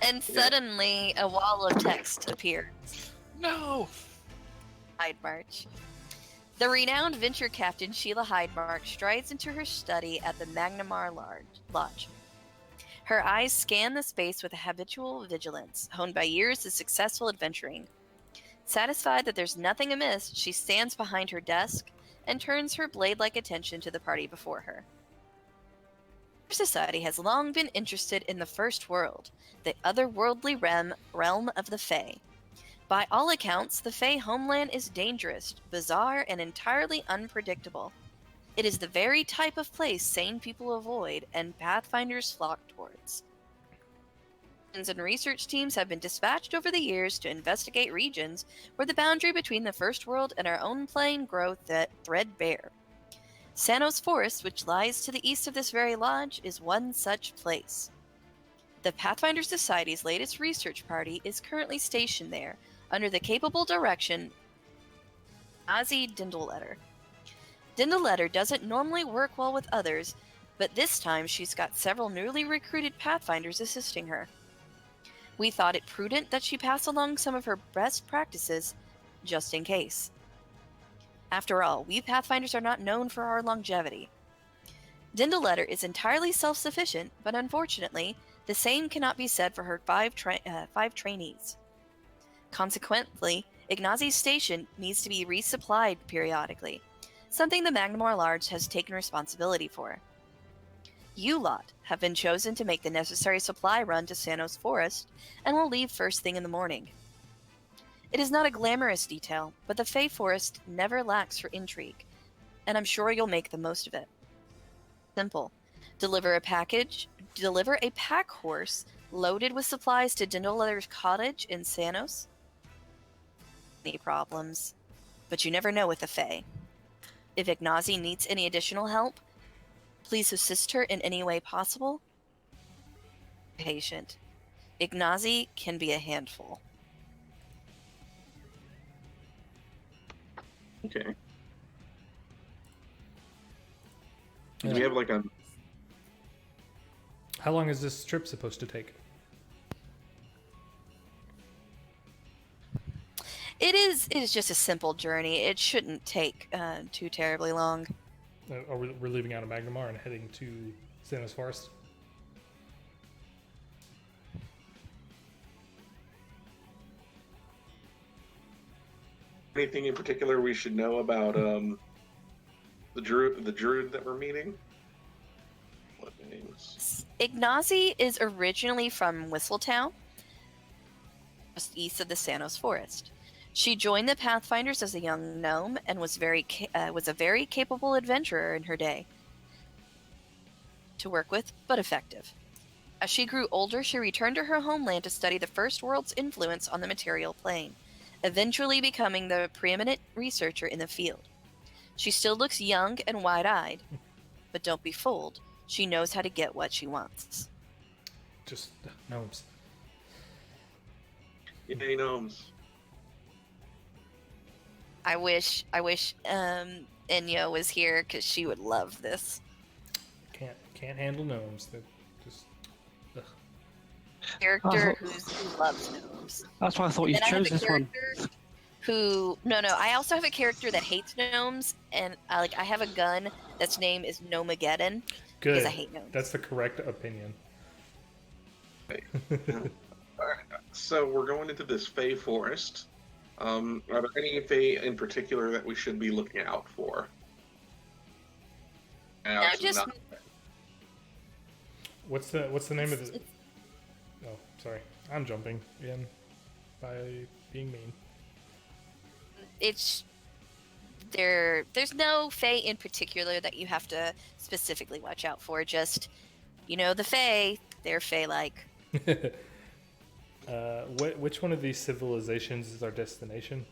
And suddenly, a wall of text appears. No! Hydemarch. The renowned venture captain Sheila Hydemarch strides into her study at the Magnamar Lodge. Her eyes scan the space with a habitual vigilance, honed by years of successful adventuring. Satisfied that there's nothing amiss, she stands behind her desk and turns her blade-like attention to the party before her. Our society has long been interested in the First World, the otherworldly realm of the Fae. By all accounts, the Fae homeland is dangerous, bizarre, and entirely unpredictable. It is the very type of place sane people avoid and Pathfinders flock towards. And research teams have been dispatched over the years to investigate regions where the boundary between the First World and our own plane grow threadbare. Sanos Forest, which lies to the east of this very lodge, is one such place. The Pathfinder Society's latest research party is currently stationed there, under the capable direction of Ozzy Dindletter. Dindletter doesn't normally work well with others, but this time she's got several newly recruited Pathfinders assisting her. We thought it prudent that she pass along some of her best practices, just in case. After all, we Pathfinders are not known for our longevity. Dindletter is entirely self-sufficient, but unfortunately, the same cannot be said for her five trainees. Consequently, Ignazzi's station needs to be resupplied periodically, something the Magnamar Lodge has taken responsibility for. You lot have been chosen to make the necessary supply run to Sanos Forest, and will leave first thing in the morning. It is not a glamorous detail, but the Fey Forest never lacks for intrigue, and I'm sure you'll make the most of it. Simple. Deliver a pack horse loaded with supplies to Dindleletter's cottage in Sanos. Any problems, but you never know with the Fey. If Ignazzi needs any additional help, please assist her in any way possible. Patient. Ignazzi can be a handful. Okay. Do we have like a... How long is this trip supposed to take? It is just a simple journey. It shouldn't take too terribly long. We're leaving out of Magnamar and heading to Sanos Forest? Anything in particular we should know about the druid that we're meeting? What names? Ignazzi is originally from Whistletown, just east of the Sanos Forest. She joined the Pathfinders as a young gnome and was a very capable adventurer in her day. To work with, but effective. As she grew older, she returned to her homeland to study the First World's influence on the material plane, eventually becoming the preeminent researcher in the field. She still looks young and wide-eyed, but don't be fooled. She knows how to get what she wants. Just gnomes. Yay, gnomes. I wish Enya was here because she would love this. Can't handle gnomes. They're just Character who loves gnomes. That's why I thought you chose this one. I also have a character that hates gnomes, and I have a gun that's name is Gnomageddon. good. Because I hate gnomes. That's the correct opinion. Alright, so we're going into this Fey Forest. Are there any Fey in particular that we should be looking out for? What's the name of the... Oh, sorry. I'm jumping in by being mean. There's no Fae in particular that you have to specifically watch out for. Just, the Fae, they're Fae-like. Which one of these civilizations is our destination?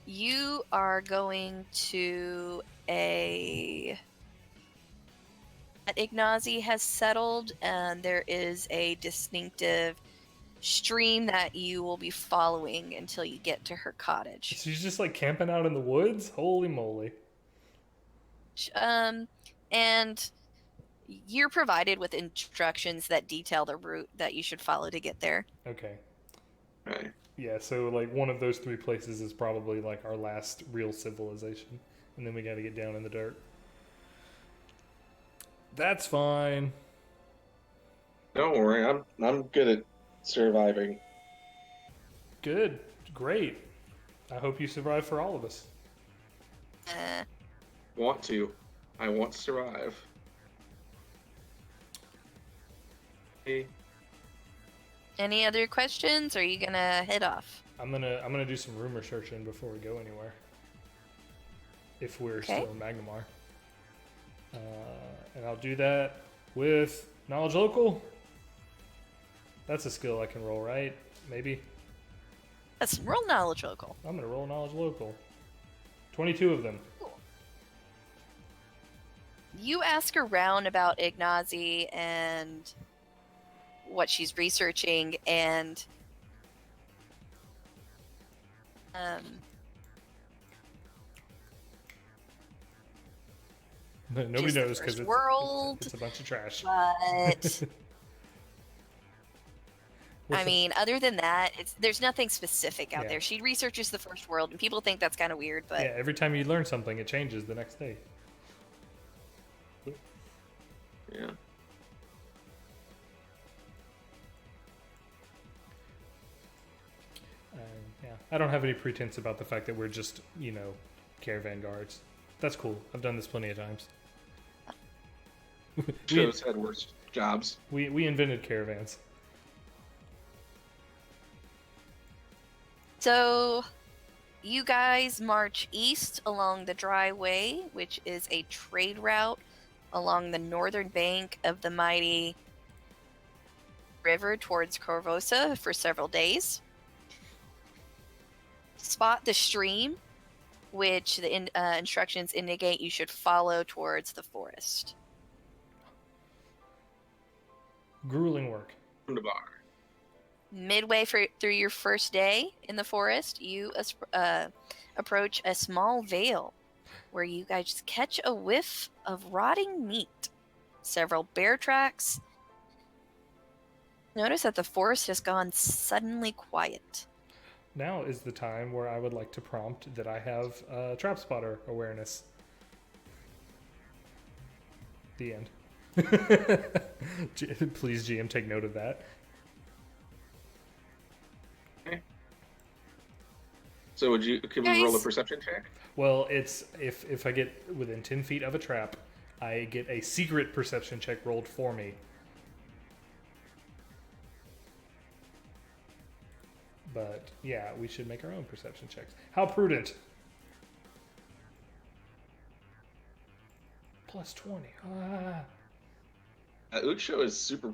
You are going to Ignazzi has settled, and there is a distinctive stream that you will be following until you get to her cottage. She's just like camping out in the woods? Holy moly. And You're provided with instructions that detail the route that you should follow to get there. Okay. Right. Yeah, so like one of those 3 places is probably like our last real civilization, and then we got to get down in the dirt. That's fine. Don't worry, I'm good at surviving. Good. Great. I hope you survive for all of us. Want to. I want to survive. Hey. Any other questions, or are you gonna head off? I'm gonna do some rumor searching before we go anywhere. If we're Okay. still in Magnamar. And I'll do that with Knowledge Local. That's a skill I can roll, right? Maybe? That's roll knowledge local. I'm gonna roll Knowledge Local. 22 of them. Cool. You ask around about Ignazi and what she's researching, and Nobody Just the knows because first world, it's a bunch of trash. but What's I the- mean, other than that, there's nothing specific out Yeah. there. She researches the first world, and people think that's kind of weird, but yeah, every time you learn something, it changes the next day. Yeah. Yeah, I don't have any pretense about the fact that we're just, caravan guards. That's cool. I've done this plenty of times. Shows had worse jobs. We invented caravans. So, you guys march east along the Dry Way, which is a trade route along the northern bank of the mighty river towards Corvosa for several days. Spot the stream, which the instructions indicate you should follow towards the forest. Grueling work. From the bar. Midway through your first day in the forest, you approach a small vale where you guys catch a whiff of rotting meat. Several bear tracks. Notice that the forest has gone suddenly quiet. Now is the time where I would like to prompt that I have trap spotter awareness. The end. Please, GM, take note of that. So can we roll a Guys. perception check? Well, it's if I get within 10 feet of a trap, I get a secret perception check rolled for me. But yeah, we should make our own perception checks. How prudent. Plus 20. Ucho is super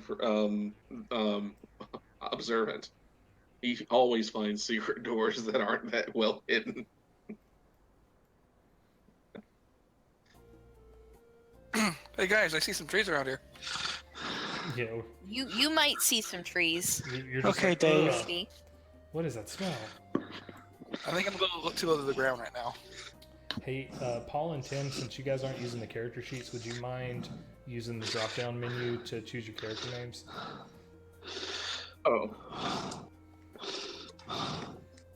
observant. He always finds secret doors that aren't that well hidden. Hey guys, I see some trees around here. You know, You might see some trees. you're just Okay, like, Dave. "Ugh, Maybe. what is that smell? I think I'm a little too low to the ground right now. Hey, Paul and Tim, since you guys aren't using the character sheets, would you mind using the drop-down menu to choose your character names? Oh,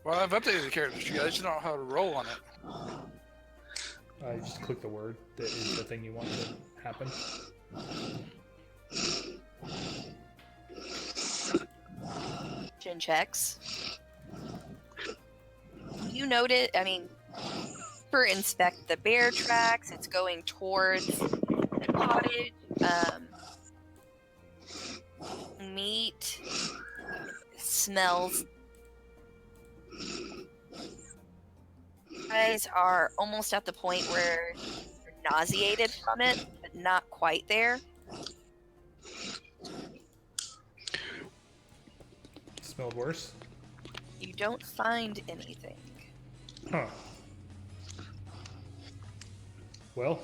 Well, I've updated the character sheet. I just don't know how to roll on it. Just click the word that is the thing you want to happen. Chin checks. You note it. I mean, inspect the bear tracks. It's going towards the cottage. Meat smells. You guys are almost at the point where you're nauseated from it, but not quite there. Smelled worse? You don't find anything. Huh. Well,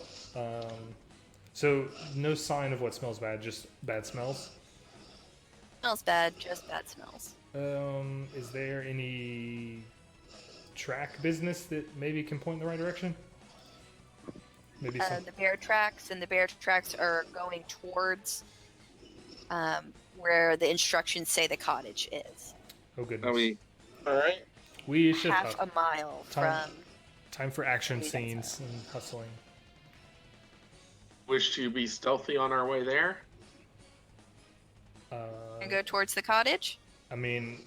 so no sign of what smells bad, just bad smells. Smells bad, just bad smells. Is there any track business that maybe can point in the right direction? Maybe some. the bear tracks, and the bear tracks are going towards where the instructions say the cottage is. Oh goodness. Are we? All right. We should Half a mile from. time for action where you guys scenes and hustling. Wish to be stealthy on our way there. And go towards the cottage. I mean,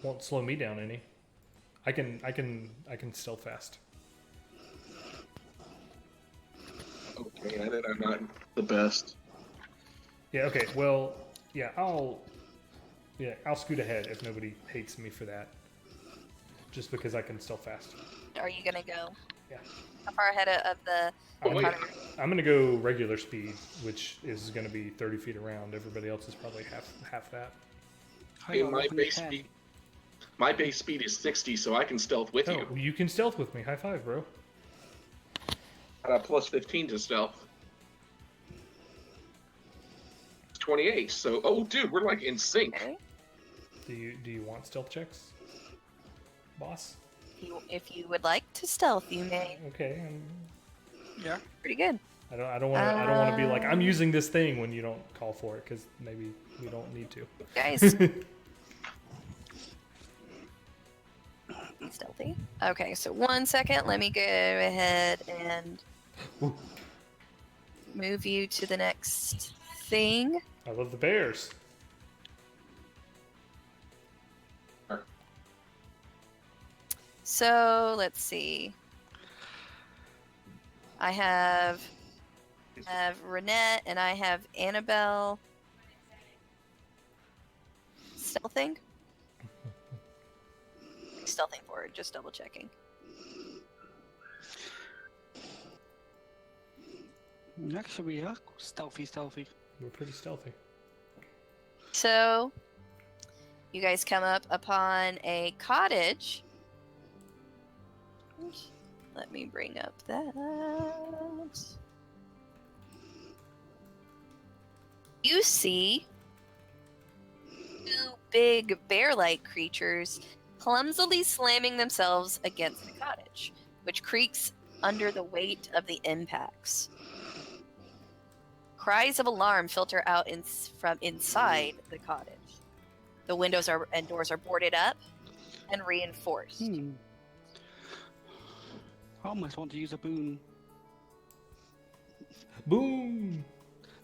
won't slow me down any. I can stealth fast. Okay, I'm not the best. Yeah. Okay. Well. Yeah. I'll scoot ahead if nobody hates me for that. Just because I can stealth fast. Are you gonna go? Yeah. How far ahead of the? I'm gonna go regular speed, which is gonna be 30 feet around. Everybody else is probably half that. Hey, my base speed is 60, so I can stealth with you. Oh, you can stealth with me. High five, bro. I got plus 15 to stealth. 28. So, oh, dude, we're like in sync. Okay. Do you want stealth checks, boss? If you would like to stealth, you may. Okay. Yeah. Pretty good. I don't want to be like I'm using this thing when you don't call for it because maybe we don't need to. Guys. Be stealthy. Okay, so 1 second. Let me go ahead and move you to the next thing. I love the bears. So let's see. I have Renette and I have Annabelle stealthing. Stealthing forward, just double checking. Actually, we are stealthy. We're pretty stealthy. So you guys come up upon a cottage. Let me bring up that. You see two big bear-like creatures clumsily slamming themselves against the cottage, which creaks under the weight of the impacts. Cries of alarm filter out from inside the cottage. The windows and doors are boarded up and reinforced. I almost want to use a boon. Boom!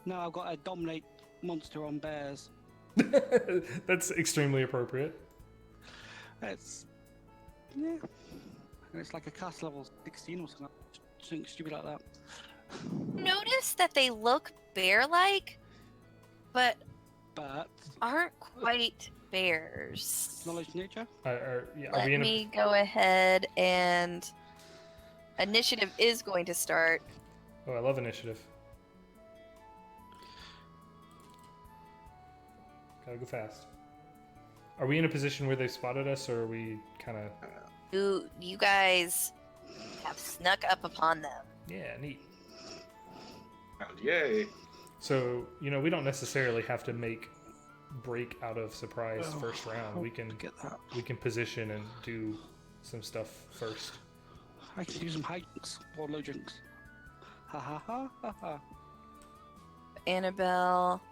No, I've got a dominate monster on bears. That's extremely appropriate. It's it's like a cast level 16 or something stupid like that. Notice that they look bear-like, but aren't quite bears. Knowledge nature. Let me go ahead and initiative is going to start. Oh, I love initiative. Gotta go fast. Are we in a position where they've spotted us, or are we kind of... You guys have snuck up upon them. Yeah, neat. Yay. So, we don't necessarily have to break out of surprise first round. We can position and do some stuff first. I can do some hijinks or low jinks. Ha ha ha ha ha. Annabelle.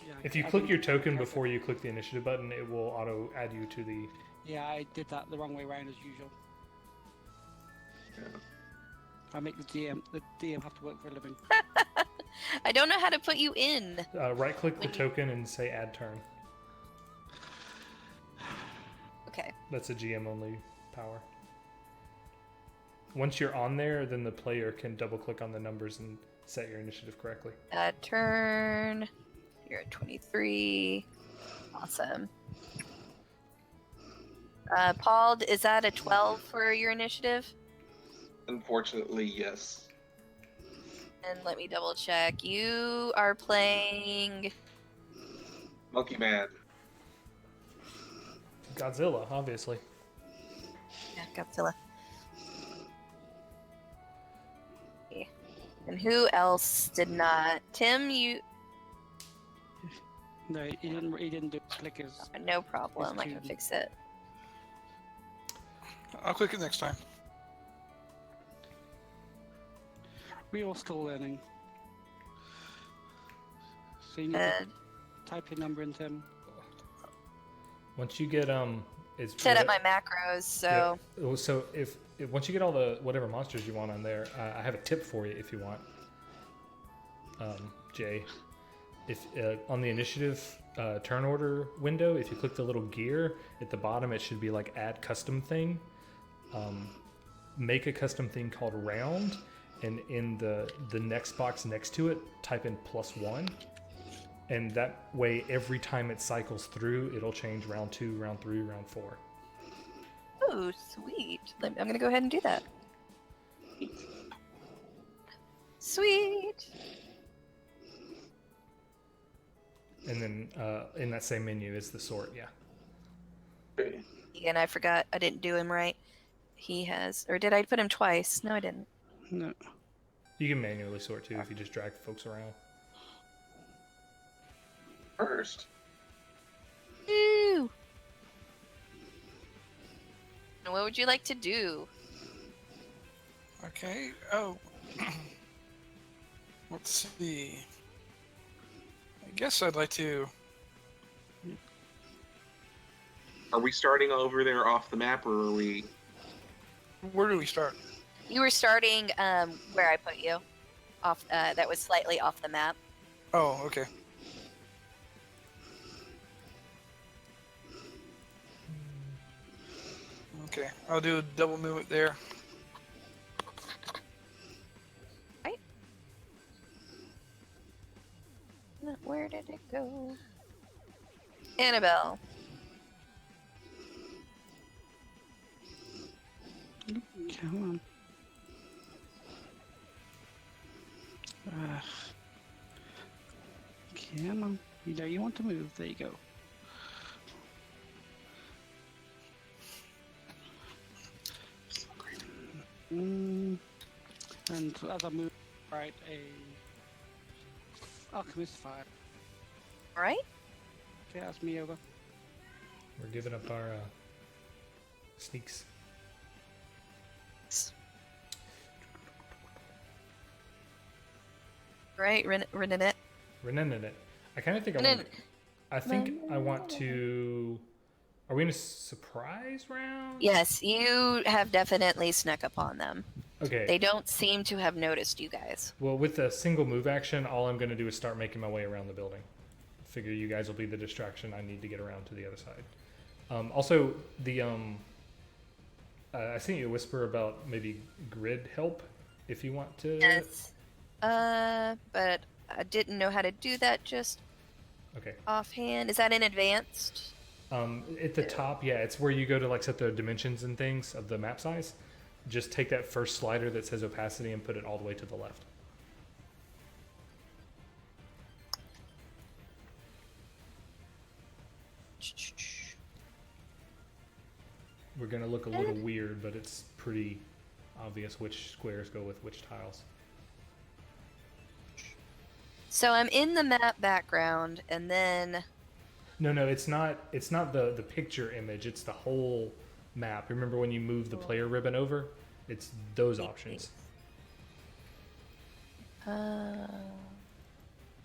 Yeah, if you click your token before you click the initiative button, it will auto add you to the... Yeah, I did that the wrong way around as usual. Yeah. I make the DM have to work for a living. I don't know how to put you in. Right click the token and say add turn. Okay. That's a GM only power. Once you're on there, then the player can double click on the numbers and set your initiative correctly. Turn. You're at 23. Awesome. Paul, is that a 12 for your initiative? Unfortunately, yes. And let me double check. You are playing Monkey Man. Godzilla, obviously. Yeah, Godzilla. Okay. And who else did not? Tim, you... No, he didn't do clickers. No problem. I can fix it. I'll click it next time. We're all still learning. So you need to And type your number in, Tim. Once you get it's set up my macros, so Yeah. So if once you get all the whatever monsters you want on there, I have a tip for you if you want. Jay, if on the initiative turn order window, if you click the little gear at the bottom, it should be like add custom thing. Make a custom thing called round, and in the next box next to it, type in +1. And that way, every time it cycles through, it'll change round 2, round 3, round 4. oh, sweet. I'm gonna go ahead and do that. Sweet. And then in that same menu is the sort, yeah. Okay. And I forgot I didn't do him right. He has, or did I put him twice? No, I didn't. No. You can manually sort too if you just drag folks around. First, Ooh. What would you like to do? Okay. Oh. Let's see. I guess I'd like to. are we starting over there off the map, or are we? Where do we start? You were starting where I put you, off. That was slightly off the map. Oh, okay. Okay, I'll do a double movement there. Right. Where did it go? Annabelle. Come on. Come on. You know you want to move. There you go. And as I move, right, a alchemist fire. All right. Okay, that's me over. We're giving up our sneaks. Right, Renanette. Renenning it. I kind of think I think I want to. Are we in a surprise round? Yes, you have definitely snuck upon them. Okay. They don't seem to have noticed you guys. Well, with a single move action, all I'm going to do is start making my way around the building. Figure you guys will be the distraction. I need to get around to the other side. Also, the I sent you a whisper about maybe grid help if you want to. Yes. But I didn't know how to do that just Okay. offhand. Is that in advanced? At the top, yeah, it's where you go to like set the dimensions and things of the map size. Just take that first slider that says opacity and put it all the way to the left. We're gonna look a little weird, but it's pretty obvious which squares go with which tiles. So I'm in the map background, and then No, it's not. It's not the picture image. It's the whole map. Remember when you move the player ribbon over? It's those options.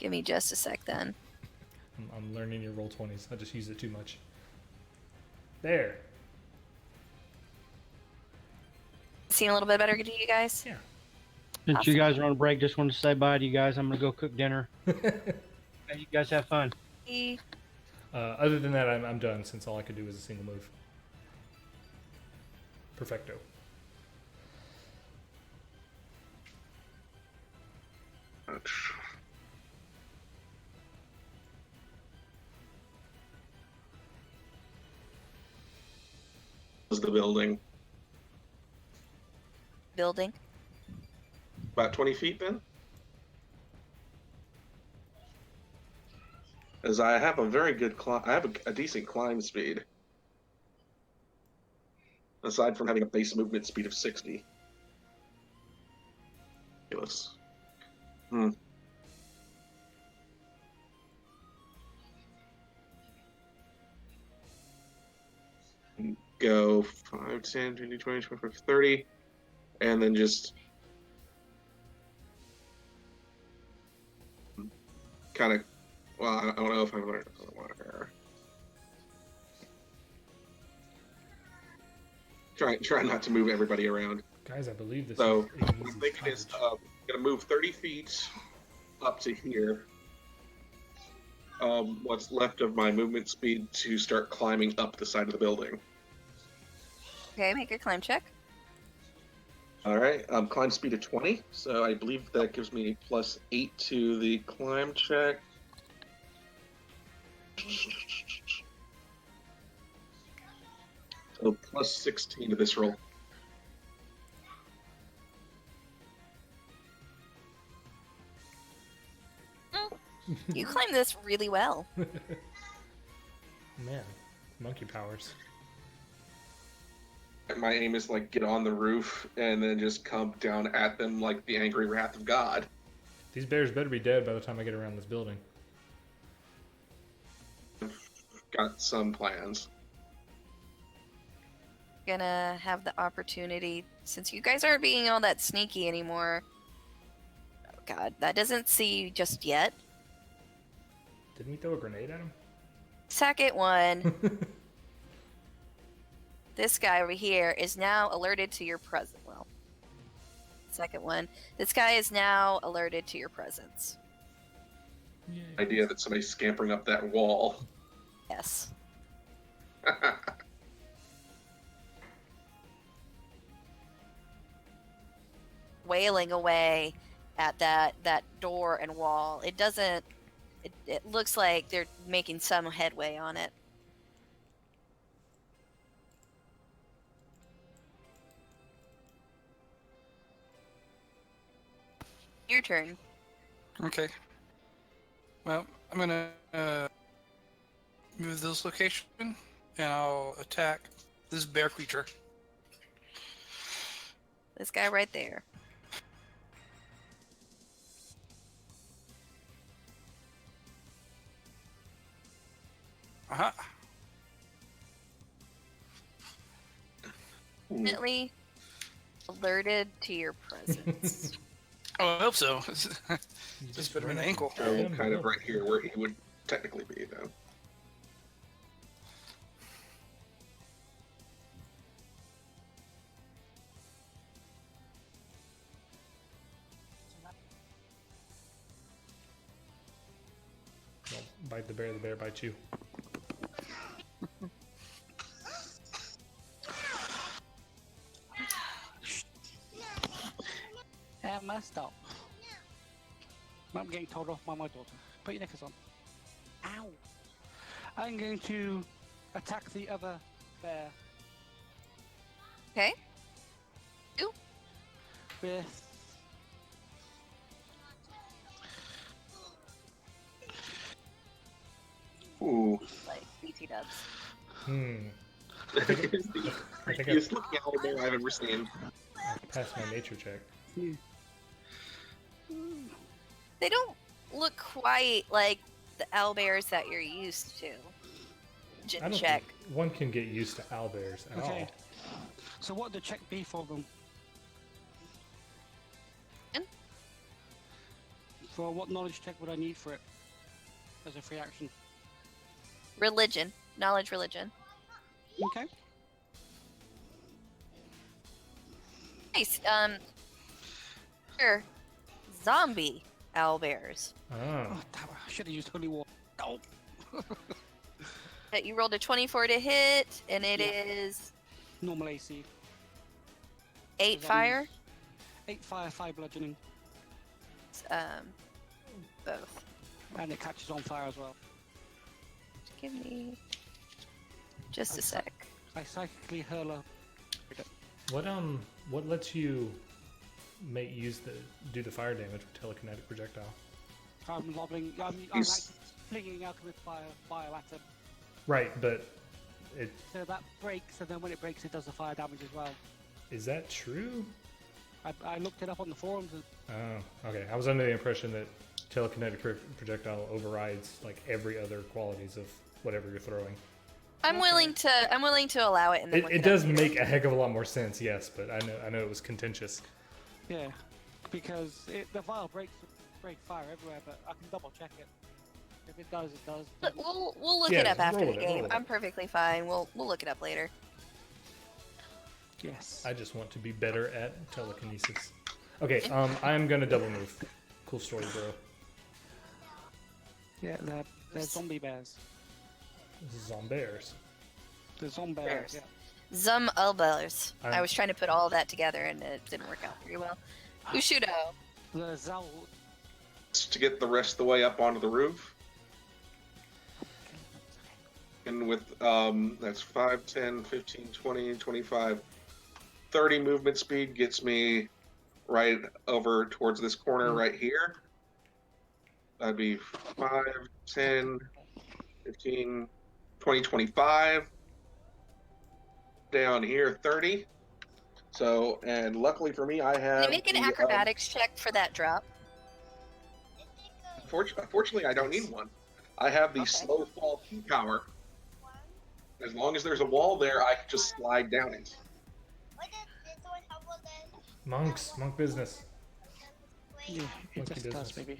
give me just a sec then. I'm learning your roll 20s. I just use it too much. There. Seem a little bit better to you guys? Yeah. Since you guys are on a break, just wanted to say bye to you guys. I'm gonna go cook dinner. Okay, you guys have fun. Other than that, I'm done since all I could do was a single move. Perfecto. Was the building Building. about 20 feet then? As I have a very good I have a decent climb speed. Aside from having a base movement speed of 60. Ridiculous. Go 5, 10, 20, 20, 25, 30, and then just kind of. Well, I don't know if I'm going to. Try not to move everybody around. Guys, I believe this So is an I'm easy thinking is cottage. going to move 30 feet up to here. What's left of my movement speed to start climbing up the side of the building. Okay, make a climb check. All right, climb speed of 20, so I believe that gives me +8 to the climb check. So +16 to this roll. You climb this really well. Man, monkey powers. My aim is like get on the roof and then just come down at them like the angry wrath of God. These bears better be dead by the time I get around this building. Got some plans. Gonna have the opportunity, since you guys aren't being all that sneaky anymore. Oh god, that doesn't see you just yet. Didn't we throw a grenade at him? Second one, this guy over here is now alerted to your presence. Well, second one, this guy is now alerted to your presence. Idea that somebody's scampering up that wall. Yes. Wailing away at that door and wall. It doesn't. It looks like they're making some headway on it. Your turn. Okay. Well, I'm gonna move this location, and I'll attack this bear creature. This guy right there. Uh-huh. Definitely alerted to your presence. Oh, I hope so. Just bit of an ankle. So kind of right here where he would technically be, though. Don't bite the bear bites you. Emma, stop. I'm getting told off by my daughter. Put your knickers on. Ow! I'm going to attack the other bear Okay. Ooh. with... Ooh. Like BT dubs. I think It's the I think creepiest looking owlbear I've ever seen. I passed my nature check. They don't look quite like the owlbears that you're used to. I don't Check. think one can get used to owlbears at Okay. all. So what would the check be for them? And? For what knowledge check would I need for it? As a free action. Religion. Knowledge religion. Okay. Nice. Sure. Zombie owlbears. Oh. Oh, damn, I should have used holy water. Oh. That you rolled a 24 to hit, and it Yeah. is Normal AC. 8 Zombies. fire. 8 fire, 5 bludgeoning. Both. And it catches on fire as well. Give me just a sec. I psychically hurl a... What lets you do the fire damage with telekinetic projectile? I'm lobbing... I'm like He's- flinging alchemist fire at him. Right, but So that breaks, and then when it breaks, it does the fire damage as well. is that true? I looked it up on the forums. And Oh, okay. I was under the impression that telekinetic projectile overrides like every other qualities of whatever you're throwing. I'm Okay. willing to allow it. And then look It up does here. make a heck of a lot more sense, yes, but I know it was contentious. yeah, because the vial breaks fire everywhere, but I can double check it. If it does, it does. But we'll look Yeah, it up after roll the it, game. roll it. I'm perfectly fine. We'll look it up later. Yes. I just want to be better at telekinesis. Okay, I'm gonna double move. Cool story, bro. Yeah, they're zombie bears. Zombears. The zombie Bears. bears. Yeah. Zum elbows. I I'm- was trying to put all that together and it didn't work out very well. Ushudo. The Zal. To get the rest of the way up onto the roof. And with, that's 5, 10, 15, 20, 25, 30 movement speed gets me right over towards this corner right here. That'd be 5, 10, 15, 20, 25. Down here, 30. So, and luckily for me, I Can have you make an the, acrobatics check for that drop? Unfortunately, I don't need one. I have the Okay. slow fall key power. As long as there's a wall there, I can just slide down it. Monk business. Yeah, it Monkey just business. does, maybe.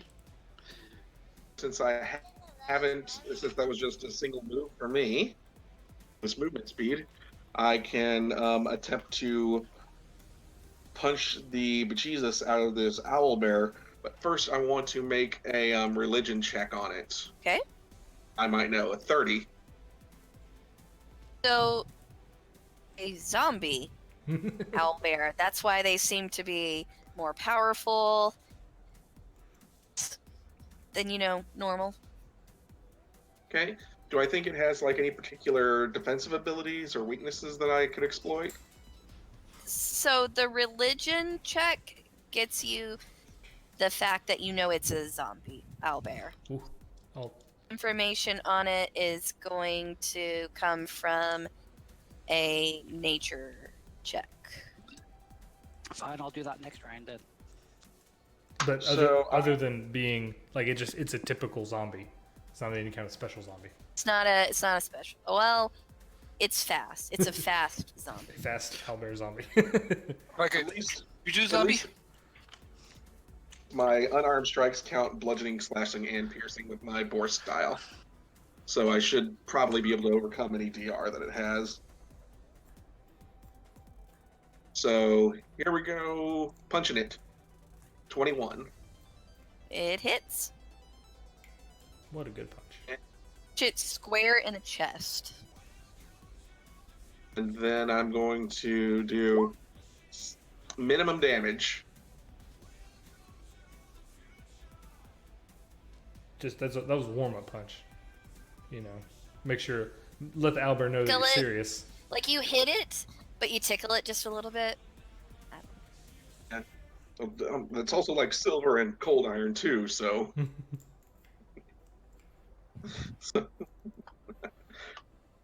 Since I haven't, since that was just a single move for me, this movement speed, I can attempt to punch the bejesus out of this owl bear. But first, I want to make a religion check on it. Okay. I might know a 30. So, a zombie owlbear. That's why they seem to be more powerful than, normal. Okay. Do I think it has like any particular defensive abilities or weaknesses that I could exploit? So, the religion check gets you the fact that it's a zombie owlbear. Ooh. Oh, Information on it is going to come from a nature check. Fine, I'll do that next round then. but So, other than being like it's a typical zombie. It's not any kind of special zombie. It's not a special. Well, it's fast. It's a fast zombie. Fast owlbear zombie. Like a At least, you do at zombie? least my unarmed strikes count bludgeoning, slashing, and piercing with my boar style. So I should probably be able to overcome any DR that it has. So here we go, punching it. 21. It hits. What a good punch. It's square in the chest. And then I'm going to do minimum damage. Just that was a warm up punch. Make sure let the owlbear know that Kill you're it. serious. Like you hit it, but you tickle it just a little bit. It's also like silver and cold iron too, so. So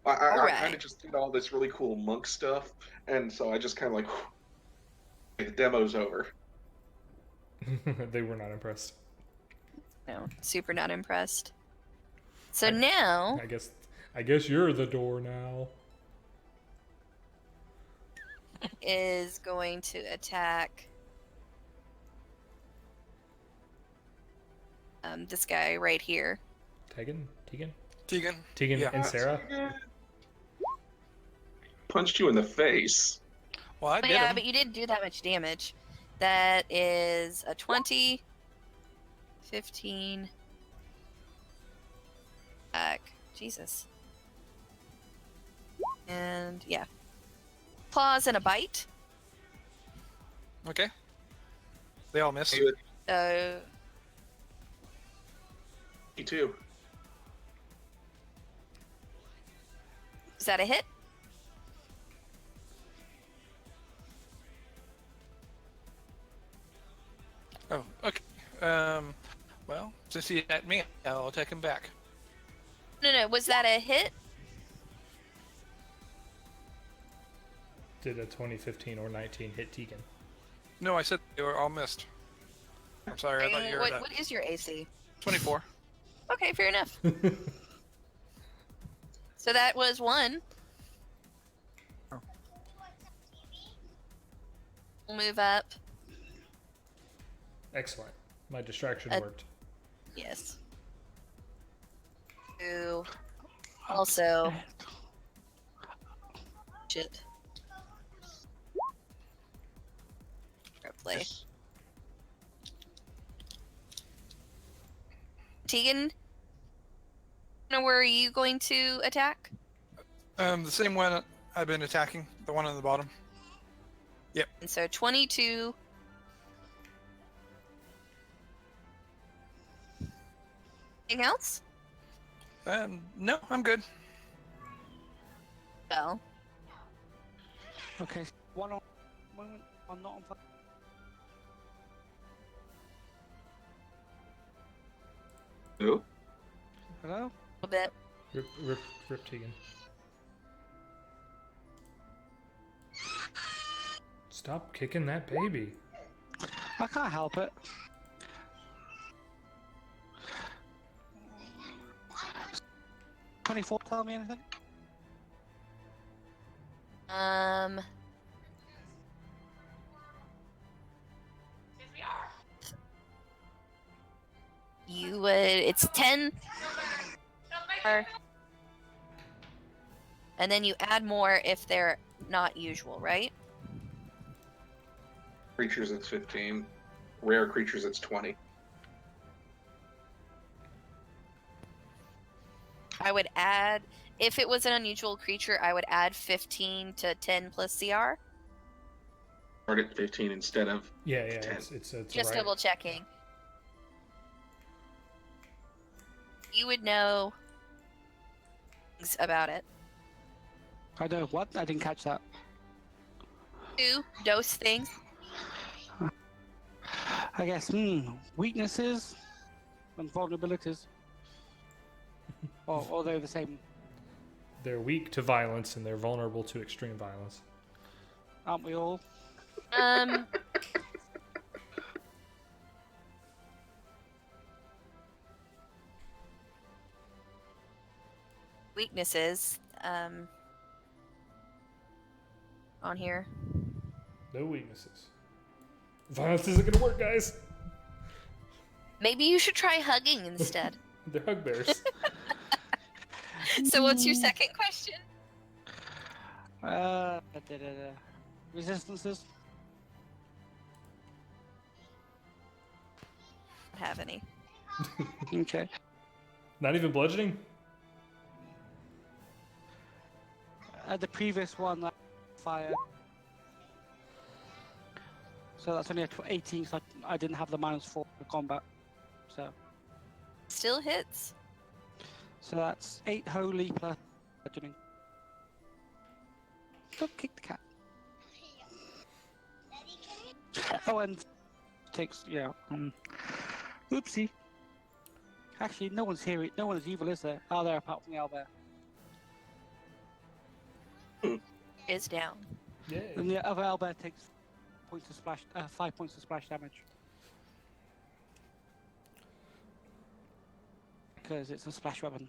I Alright. kind of just did all this really cool monk stuff, and so I just kind of like, the demo's over. They were not impressed. No, super not impressed. So now, I guess you're the door now. is going to attack this guy right here. Tegan? Tegan. Tegan and Sarah? Punched you in the face. Well, I But did yeah, him. but you didn't do that much damage. That is a 20, 15. Jesus. And yeah. Claws and a bite. Okay. They all missed. So You too. is that a hit? Oh, okay. Well, since he hit me, I'll take him back. No. Was that a hit? Did a 2015 or 19 hit Tegan? No, I said they were all missed. I'm sorry, I thought you heard What, that. what is your AC? 24. Okay, fair enough. So that was one. Oh. We'll move up. Excellent. My distraction worked. Yes. to also shit. Play. Yes. Tegan, where are you going to attack? The same one I've been attacking, the one on the bottom. And so 22. Anything else? No, I'm good. Well, Okay, one on. I'm not on fire. Who? Hello? a bit. Rip Tegan. Stop kicking that baby. I can't help it. $24 tell me anything? You would. It's 10. And then you add more if they're not usual, right? Creatures, it's 15. Rare creatures, it's 20. I would add, if it was an unusual creature, I would add 15 to 10 plus CR. Start at 15 instead of Yeah, 10. it's Just right. double checking. You would know things about it. I know what? I didn't catch that. 2, dose things. I guess, weaknesses and vulnerabilities. Or they're the same, They're weak to violence and they're vulnerable to extreme violence. aren't we all? Weaknesses. On here. No weaknesses. Violence isn't gonna work, guys. Maybe you should try hugging instead. They're hug bears. So what's your second question? Resistances? Don't have any. Okay. Not even bludgeoning? The previous one, fire. So that's only a 18, so I didn't have the -4 for combat. So Still hits. that's 8 holy plus bludgeoning. Don't kick the cat. Oh, and takes, oopsie. Actually, no one's here. No one is evil, is there? Oh, there, apart from the owlbear. Is down. Yeah. And the other owlbear takes 5 points of splash damage. Because it's a splash weapon.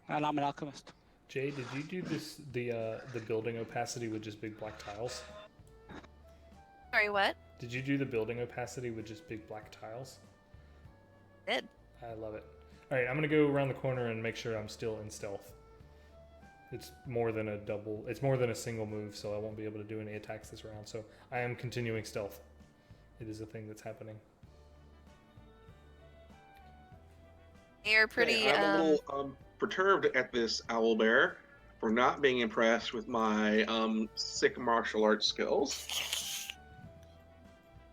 And I'm an alchemist. Jay, did you do the building opacity with just big black tiles? Sorry, what? Did you do the building opacity with just big black tiles? Did. I love it. Alright, I'm gonna go around the corner and make sure I'm still in stealth. It's more than a single move, so I won't be able to do any attacks this round, so I am continuing stealth. It is a thing that's happening. You're pretty. I'm a little perturbed at this owlbear for not being impressed with my sick martial arts skills.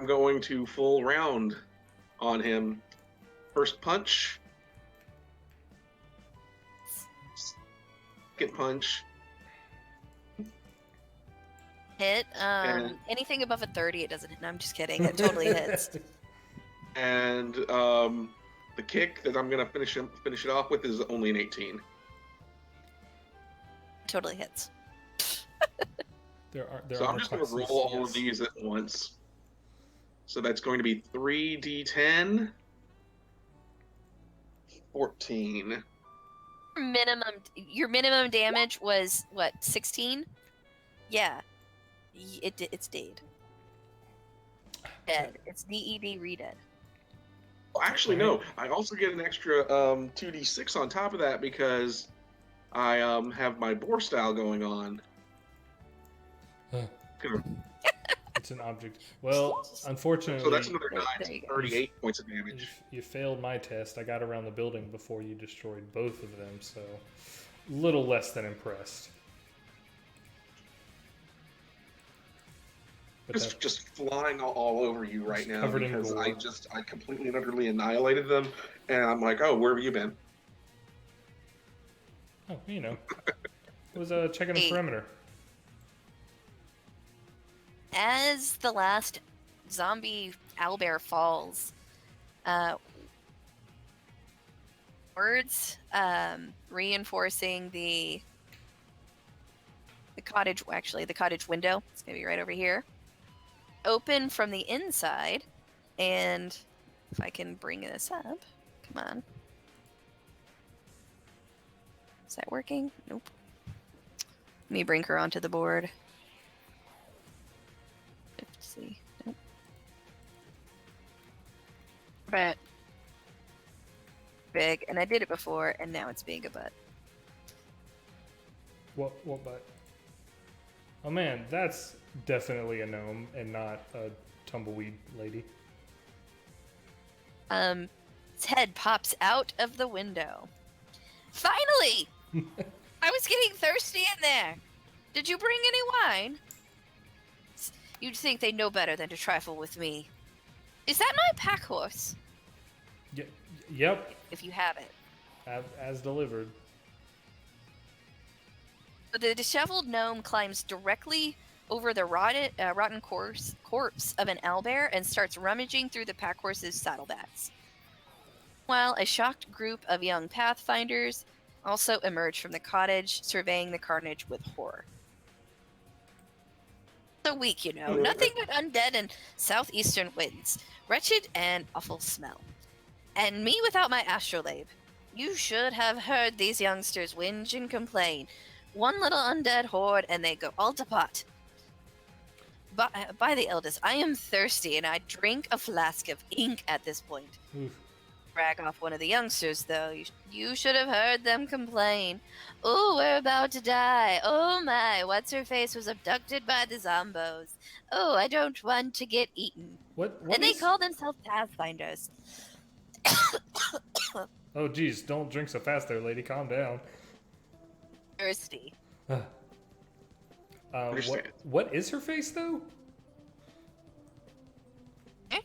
I'm going to full round on him. First punch. Second punch. hit. And- Anything above a 30, it doesn't hit. No, I'm just kidding. It totally hits. And the kick that I'm gonna finish it off with is only an 18. Totally hits. There So are I'm just gonna classes, roll all yes. of these at once. So that's going to be 3d10, 14. Your minimum damage was what, 16? Yeah. It's dead. Dead. It's DED redead. Actually, no. I also get an extra 2d6 on top of that because I have my boar style going on. Huh. Gonna- It's an object. Well, unfortunately, So that's another There 9, you go. 38 points of damage. you failed my test. I got around the building before you destroyed both of them, so little less than impressed. But that, Just flying all over you right Just now covered in because gore. I completely and utterly annihilated them, and I'm like, oh, where have you been? oh, you know, it was checking the Hey. perimeter. As the last zombie owlbear falls, words reinforcing the cottage. Actually, the cottage window. It's gonna be right over here. Open from the inside, and if I can bring this up, come on. Is that working? Nope. Let me bring her onto the board. Let's see. Nope. But big, and I did it before, and now it's being a butt. What butt? Oh man, that's definitely a gnome and not a tumbleweed lady. Its head pops out of the window. Finally! I was getting thirsty in there. Did you bring any wine? You'd think they'd know better than to trifle with me. Is that my pack horse? Yep, If you have it. as delivered. The disheveled gnome climbs directly over the rotten corpse of an owlbear and starts rummaging through the pack horse's saddlebags. While a shocked group of young Pathfinders also emerge from the cottage, surveying the carnage with horror. So weak, you know. Nothing but undead and southeastern winds. Wretched and awful smell. And me without my astrolabe. You should have heard these youngsters whinge and complain. One little undead horde, and they go all to pot. By the eldest, I am thirsty, and I drink a flask of ink at this point. Oof. Brag off one of the youngsters, though. You should have heard them complain. Oh, we're about to die. Oh my, what's-her-face was abducted by the zombos. Oh, I don't want to get eaten. What And they is- call themselves Pathfinders. Oh geez, don't drink so fast there, lady. Calm down. Thirsty. Understand. What is her face though? Eh?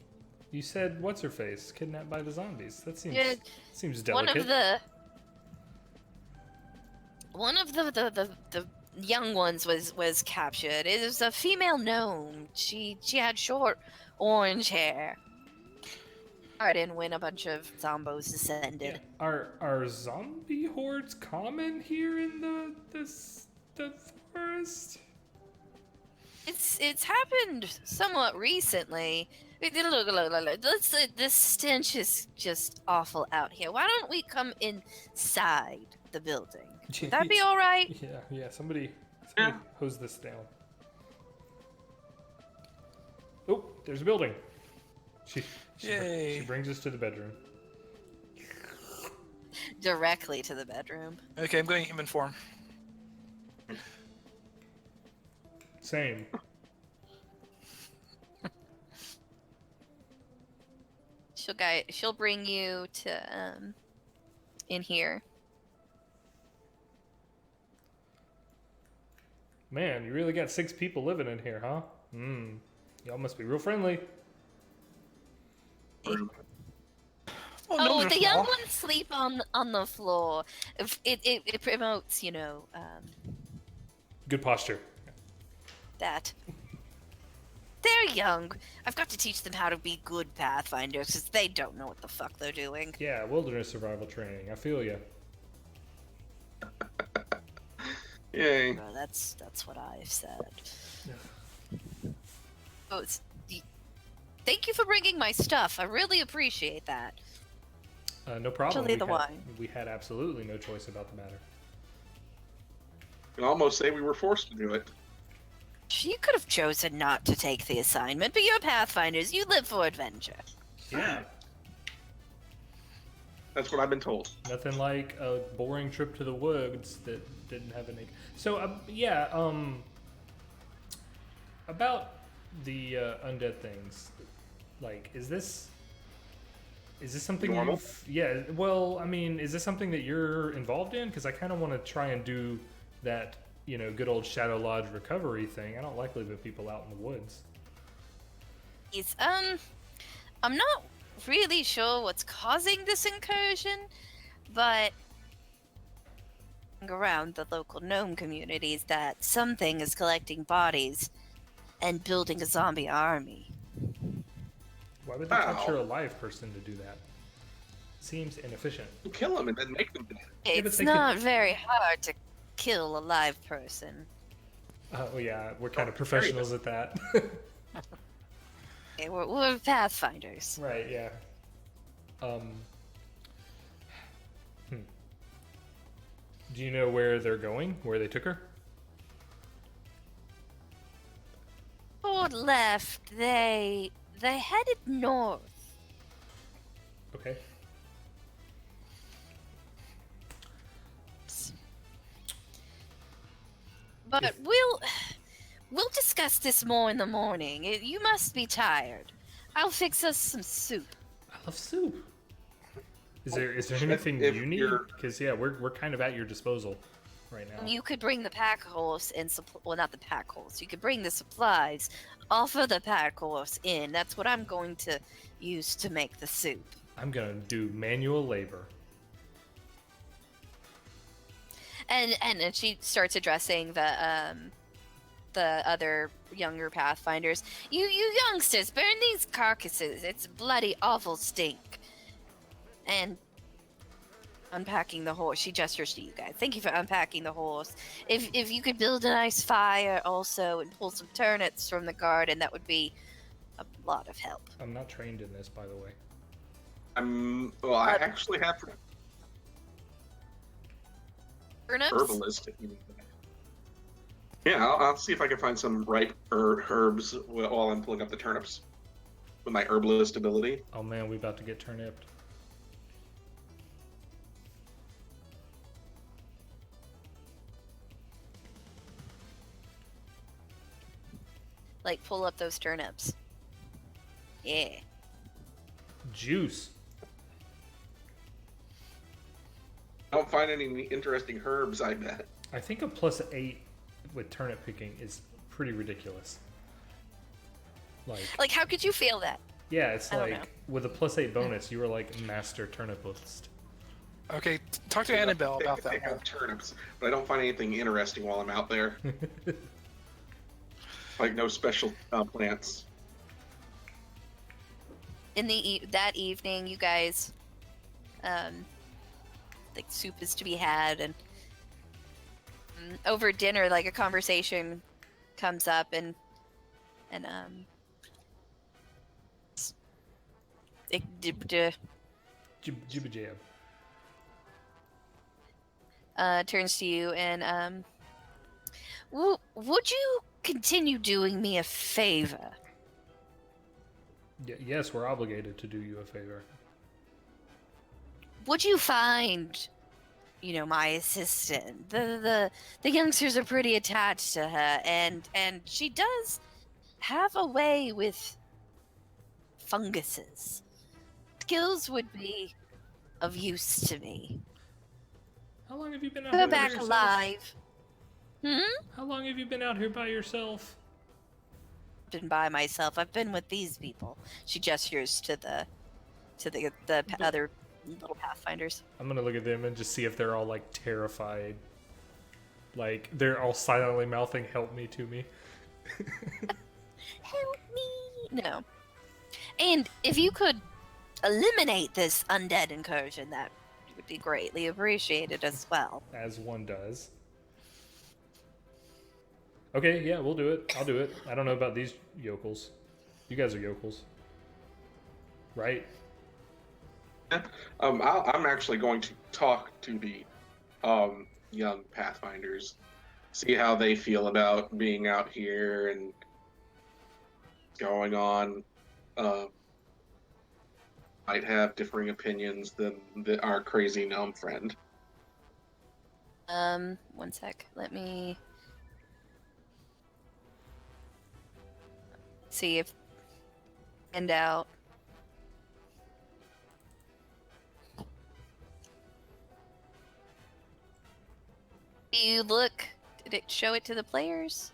You said what's her face? Kidnapped by the zombies. That seems Yeah, seems One delicate. of the young ones was captured. It was a female gnome. She had short orange hair. I didn't win a bunch of zombos descended. Yeah. Are zombie hordes common here in the forest? It's happened somewhat recently. Look. This stench is just awful out here. Why don't we come inside the building? Would that be all right? Yeah. Somebody Yeah. hose this down. Oh, there's a building. She Yay. brings us to the bedroom. Directly to the bedroom. Okay, I'm going human form. Same. She'll bring you to in here. Man, you really got 6 people living in here, huh? Y'all must be real friendly. Well, Oh, gnomes are the young small. ones sleep on the floor. It promotes, Good posture. that. They're young. I've got to teach them how to be good Pathfinders because they don't know what the fuck they're doing. Yeah, wilderness survival training. I feel ya. Yay. Well, that's what I've said. Oh, thank you for bringing my stuff. I really appreciate that. No problem. Especially the wine. We had absolutely no choice about the matter. You can almost say we were forced to do it. You could have chosen not to take the assignment, but you're Pathfinders. You live for adventure. Yeah. That's what I've been told. Nothing like a boring trip to the woods that didn't have any. So about the undead things, like, is this something Normal? you've? Yeah. Well, I mean, is this something that you're involved in? Because I kind of want to try and do that, good old Shadow Lodge recovery thing. I don't like leaving people out in the woods. It's, I'm not really sure what's causing this incursion, but around the local gnome communities that something is collecting bodies and building a zombie army. Why would they Wow. capture a live person to do that? Seems inefficient. You kill them and then make them dead. Yeah, but It's they not very hard to kill a live person. Oh yeah, we're kind of Don't carry professionals at that. Okay, we're Pathfinders. Right, yeah. Do you know where they're going? Where they took her? Ford left. They headed north. Okay. But If- we'll discuss this more in the morning. You must be tired. I'll fix us some soup. I love soup. Is there If anything you need? you're- Because yeah, we're kind of at your disposal right now. You could bring the pack horse and well, not the pack horse. You could bring the supplies off of the pack horse in. That's what I'm going to use to make the soup. I'm gonna do manual labor. And then she starts addressing the other younger Pathfinders. You youngsters, burn these carcasses. It's bloody awful stink. And unpacking the horse, she gestures to you guys. Thank you for unpacking the horse. If you could build a nice fire also and pull some turnips from the garden, that would be a lot of help. I'm not trained in this, by the way. I actually have Turnips? herbalist. If you need that. Yeah, I'll see if I can find some ripe herbs while I'm pulling up the turnips with my herbalist ability. Oh man, we about to get turnipped. Like, pull up those turnips. Yeah. Juice. I don't find any interesting herbs, I bet. I think a +8 with turnip picking is pretty ridiculous. Like, how could you feel that? Yeah, it's I don't like know. with a +8 bonus, you were like master turnipist. Okay, talk to Annabelle about I that pick one. out turnips, but I don't find anything interesting while I'm out there. Like no special plants. In that evening, you guys, like, soup is to be had, and over dinner, like, a conversation comes up, and Jibba jab. turns to you and would you continue doing me a favor? Yes, we're obligated to do you a favor. Would you find, my assistant? The youngsters are pretty attached to her, and she does have a way with funguses. Skills would be of use to me. How long have you been out Go here by back yourself? alive. How long have you been out here by yourself? Been by myself. I've been with these people. She gestures to the other little Pathfinders. I'm gonna look at them and just see if they're all like terrified. Like they're all silently mouthing "Help me" to me. Help me! No. And if you could eliminate this undead incursion, that would be greatly appreciated as well. As one does. Okay, yeah, we'll do it. I'll do it. I don't know about these yokels. You guys are yokels, right? I'm actually going to talk to the young Pathfinders, see how they feel about being out here and going on. might have differing opinions than our crazy gnome friend. One sec. Let me see if and out. You look. Did it show it to the players?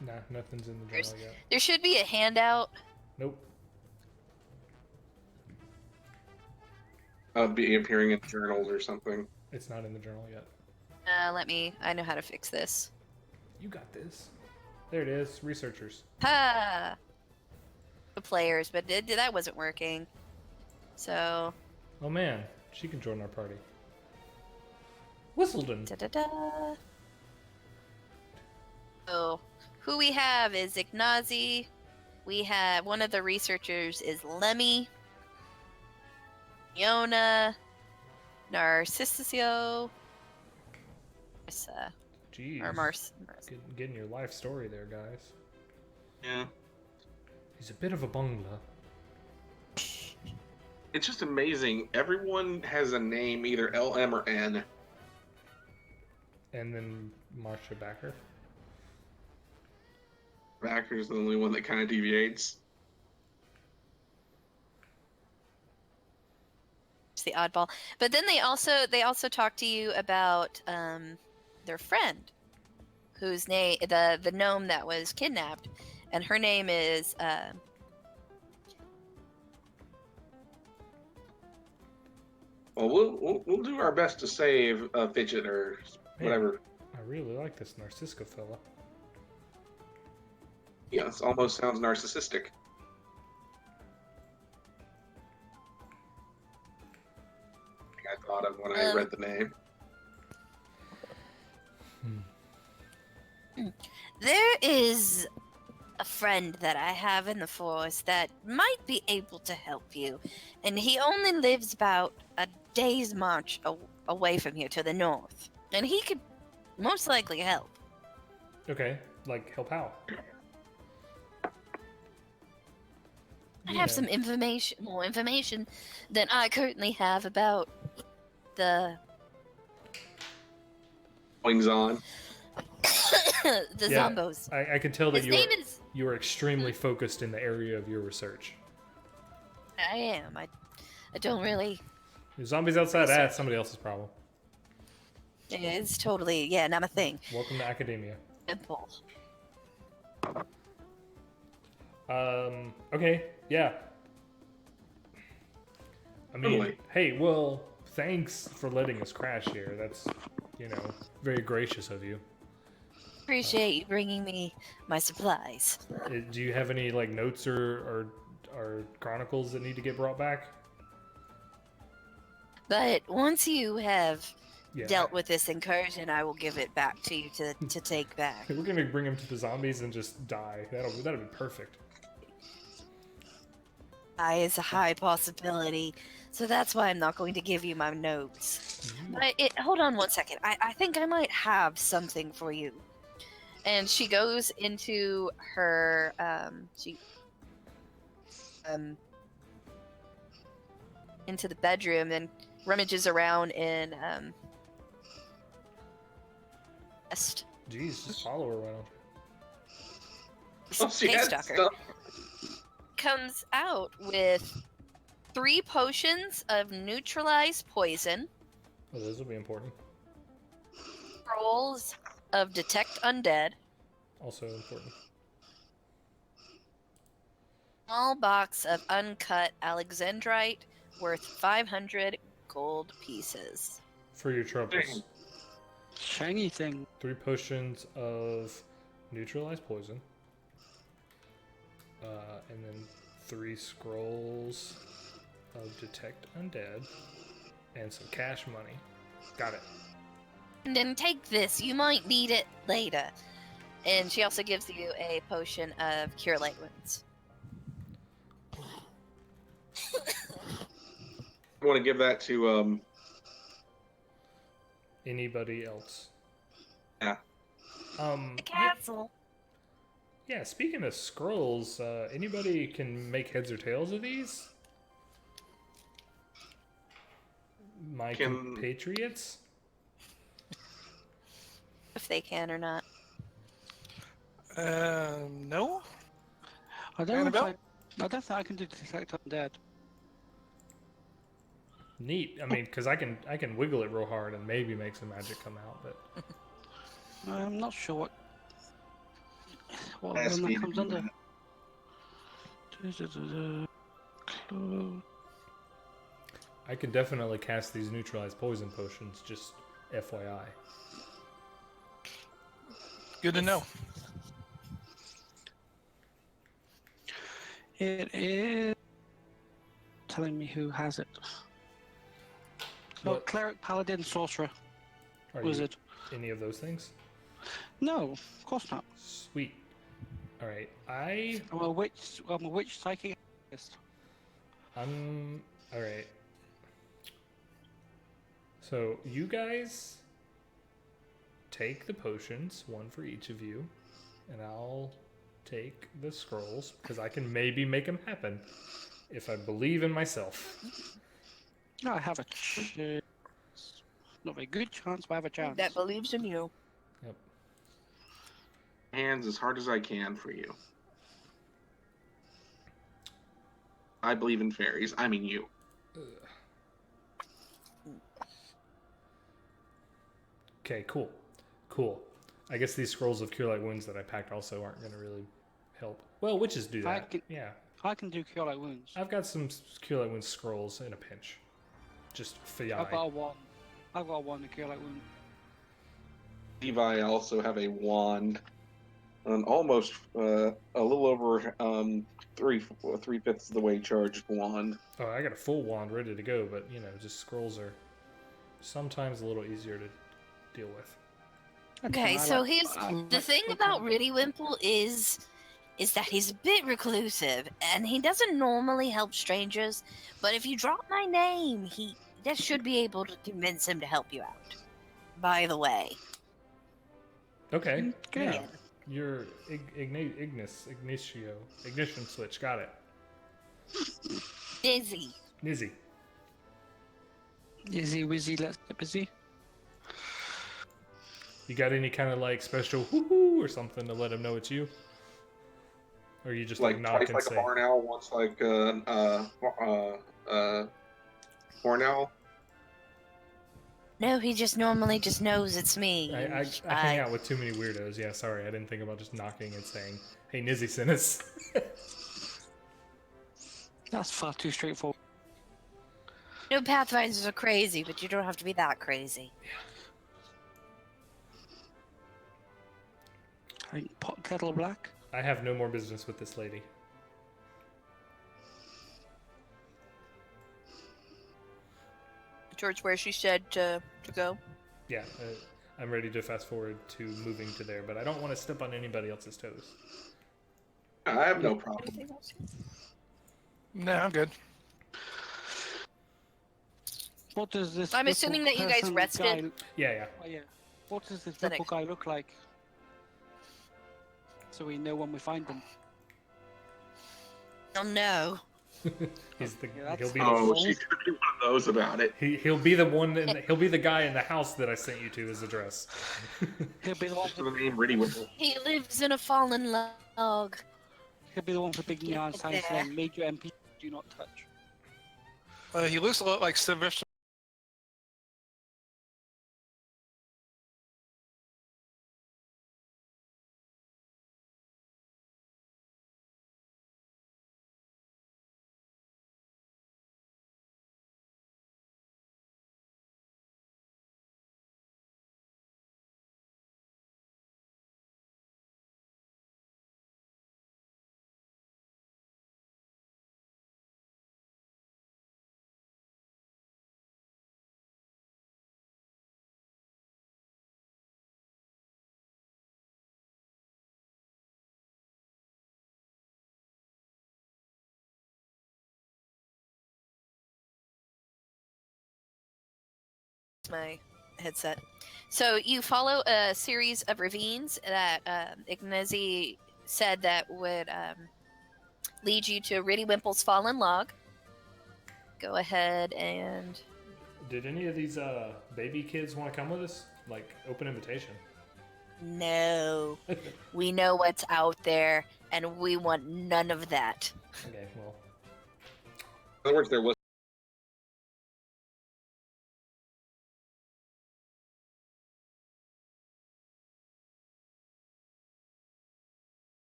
Nah, nothing's in the journal yet. There should be a handout. Nope. Be appearing in journals or something. It's not in the journal yet. Let me. I know how to fix this. You got this. There it is. Researchers. Ha! The players, but that wasn't working. So. Oh man, she can join our party. Whistleton. Da da da. So, who we have is Ignazi. We have one of the researchers is Lemmy. Iona. Narcisio. Marissa. Jeez. Or Mars. Getting your life story there, guys. Yeah. He's a bit of a bungler. It's just amazing. Everyone has a name, either LM or N. And then Marsha Backer. Backer's the only one that kind of deviates. It's the oddball. But then they also talk to you about their friend, whose name the gnome that was kidnapped, and her name is Well, we'll do our best to save Fidget or whatever. I really like this Narcisco fella. Yeah, it almost sounds narcissistic. I thought of when I read the name. there is a friend that I have in the forest that might be able to help you, and he only lives about a day's march away from here to the north, and he could most likely help. Okay, like help out. I have some more information than I currently have about the Wings on. the zombos. I can tell that His name is. you are extremely focused in the area of your research. I am. I don't really. If zombies outside, that's somebody else's problem. It's totally not a thing. Welcome to academia. Simple. Okay, yeah. I mean, Totally. hey, well, thanks for letting us crash here. That's, very gracious of you. Appreciate you bringing me my supplies. Do you have any, notes or chronicles that need to get brought back? But once you have Yeah. dealt with this incursion, I will give it back to you to take back. We're gonna bring him to the zombies and just die. That'll be perfect. Is a high possibility, so that's why I'm not going to give you my notes. But hold on one second. I think I might have something for you. And she goes into her into the bedroom and rummages around in chest. Jeez, just follow her around. Oh, she has Stalker stuff. comes out with 3 potions of neutralized poison, Oh, those will be important. rolls of detect undead, Also important. small box of uncut alexandrite worth 500 gold pieces. For your troubles. Shiny thing. 3 potions of neutralized poison. And then 3 scrolls of detect undead. And some cash money. Got it. And then take this, you might need it later. And she also gives you a potion of cure light wounds. I want to give that to Anybody else? Yeah. The castle. Yeah, speaking of scrolls, anybody can make heads or tails of these? my Can- compatriots? If they can or not. No. I don't know if Annabelle? I don't think I can do detect undead. Neat. I mean, because I can wiggle it real hard and maybe make some magic come out, but I'm not sure what Ask one me that to comes do under. that. Close. I can definitely cast these neutralize poison potions. Just FYI. Good to know. It is telling me who has it. Oh, What cleric, paladin, sorcerer, are you? wizard. Any of those things? No, of course not. Sweet. All right. I'm a witch. I'm a witch psychic. I'm all right. So you guys take the potions, one for each of you, and I'll take the scrolls because I can maybe make them happen if I believe in myself. I have a chance. Not a very good chance, but I have a chance. That believes in you. Yep. Hands as hard as I can for you. I believe in fairies. I mean you. Okay. Cool. Cool. I guess these scrolls of cure light wounds that I packed also aren't going to really help. Well, witches do that. Yeah. I can do cure light wounds. I've got some cure light wounds scrolls in a pinch. Just for I've got a one. I've got a one to cure light wound. Levi also have a wand, an almost a little over 3/5 of the way charged wand. Oh, I got a full wand ready to go, but you know, just scrolls are sometimes a little easier to deal with. Okay, I so like- here's I the like thing quick about ones. Riddywimple is that he's a bit reclusive and he doesn't normally help strangers, but if you drop my name, he that should be able to convince him to help you out. By the way. Okay. Okay. Yeah. Your ignition switch. Got it. Dizzy. Nizzy. Izzy Wizzy, let's get busy. You got any kind of like special whoo or something to let him know it's you? Or you just like knock twice and like say, a barn owl, once like horn owl. No, he just normally just knows it's me. I hang out with too many weirdos. Yeah, sorry, I didn't think about just knocking and saying, "Hey, Nizzy sent us." That's far too straightforward. No, Pathfinders are crazy, but you don't have to be that crazy. I think pot kettle black. I have no more business with this lady. George, where she said to go. Yeah, I'm ready to fast forward to moving to there, but I don't want to step on anybody else's toes. I have no problem. Anything else? No, I'm good. What does this? I'm little assuming that you guys person rested. guy- Yeah. Oh, yeah. What does this Cynic. little guy look like? So we know when we find them. Oh no. He's the Yeah, he'll that's- be the Oh, she's gonna be one of those about it. he'll be the one he'll be the guy in the house that I sent you to his address. He'll be the one. Just the name Riddywimple. He lives in a fallen log. He'll be the one with the big neon Get sign there. saying "Major MP do not touch." He looks a lot like Sylvester. My headset. So you follow a series of ravines that Ignazi said that would lead you to Riddywimple's fallen log. Go ahead and Did any of these baby kids want to come with us? Like, open invitation. No. We know what's out there, and we want none of that. Okay, well, In other words, there was.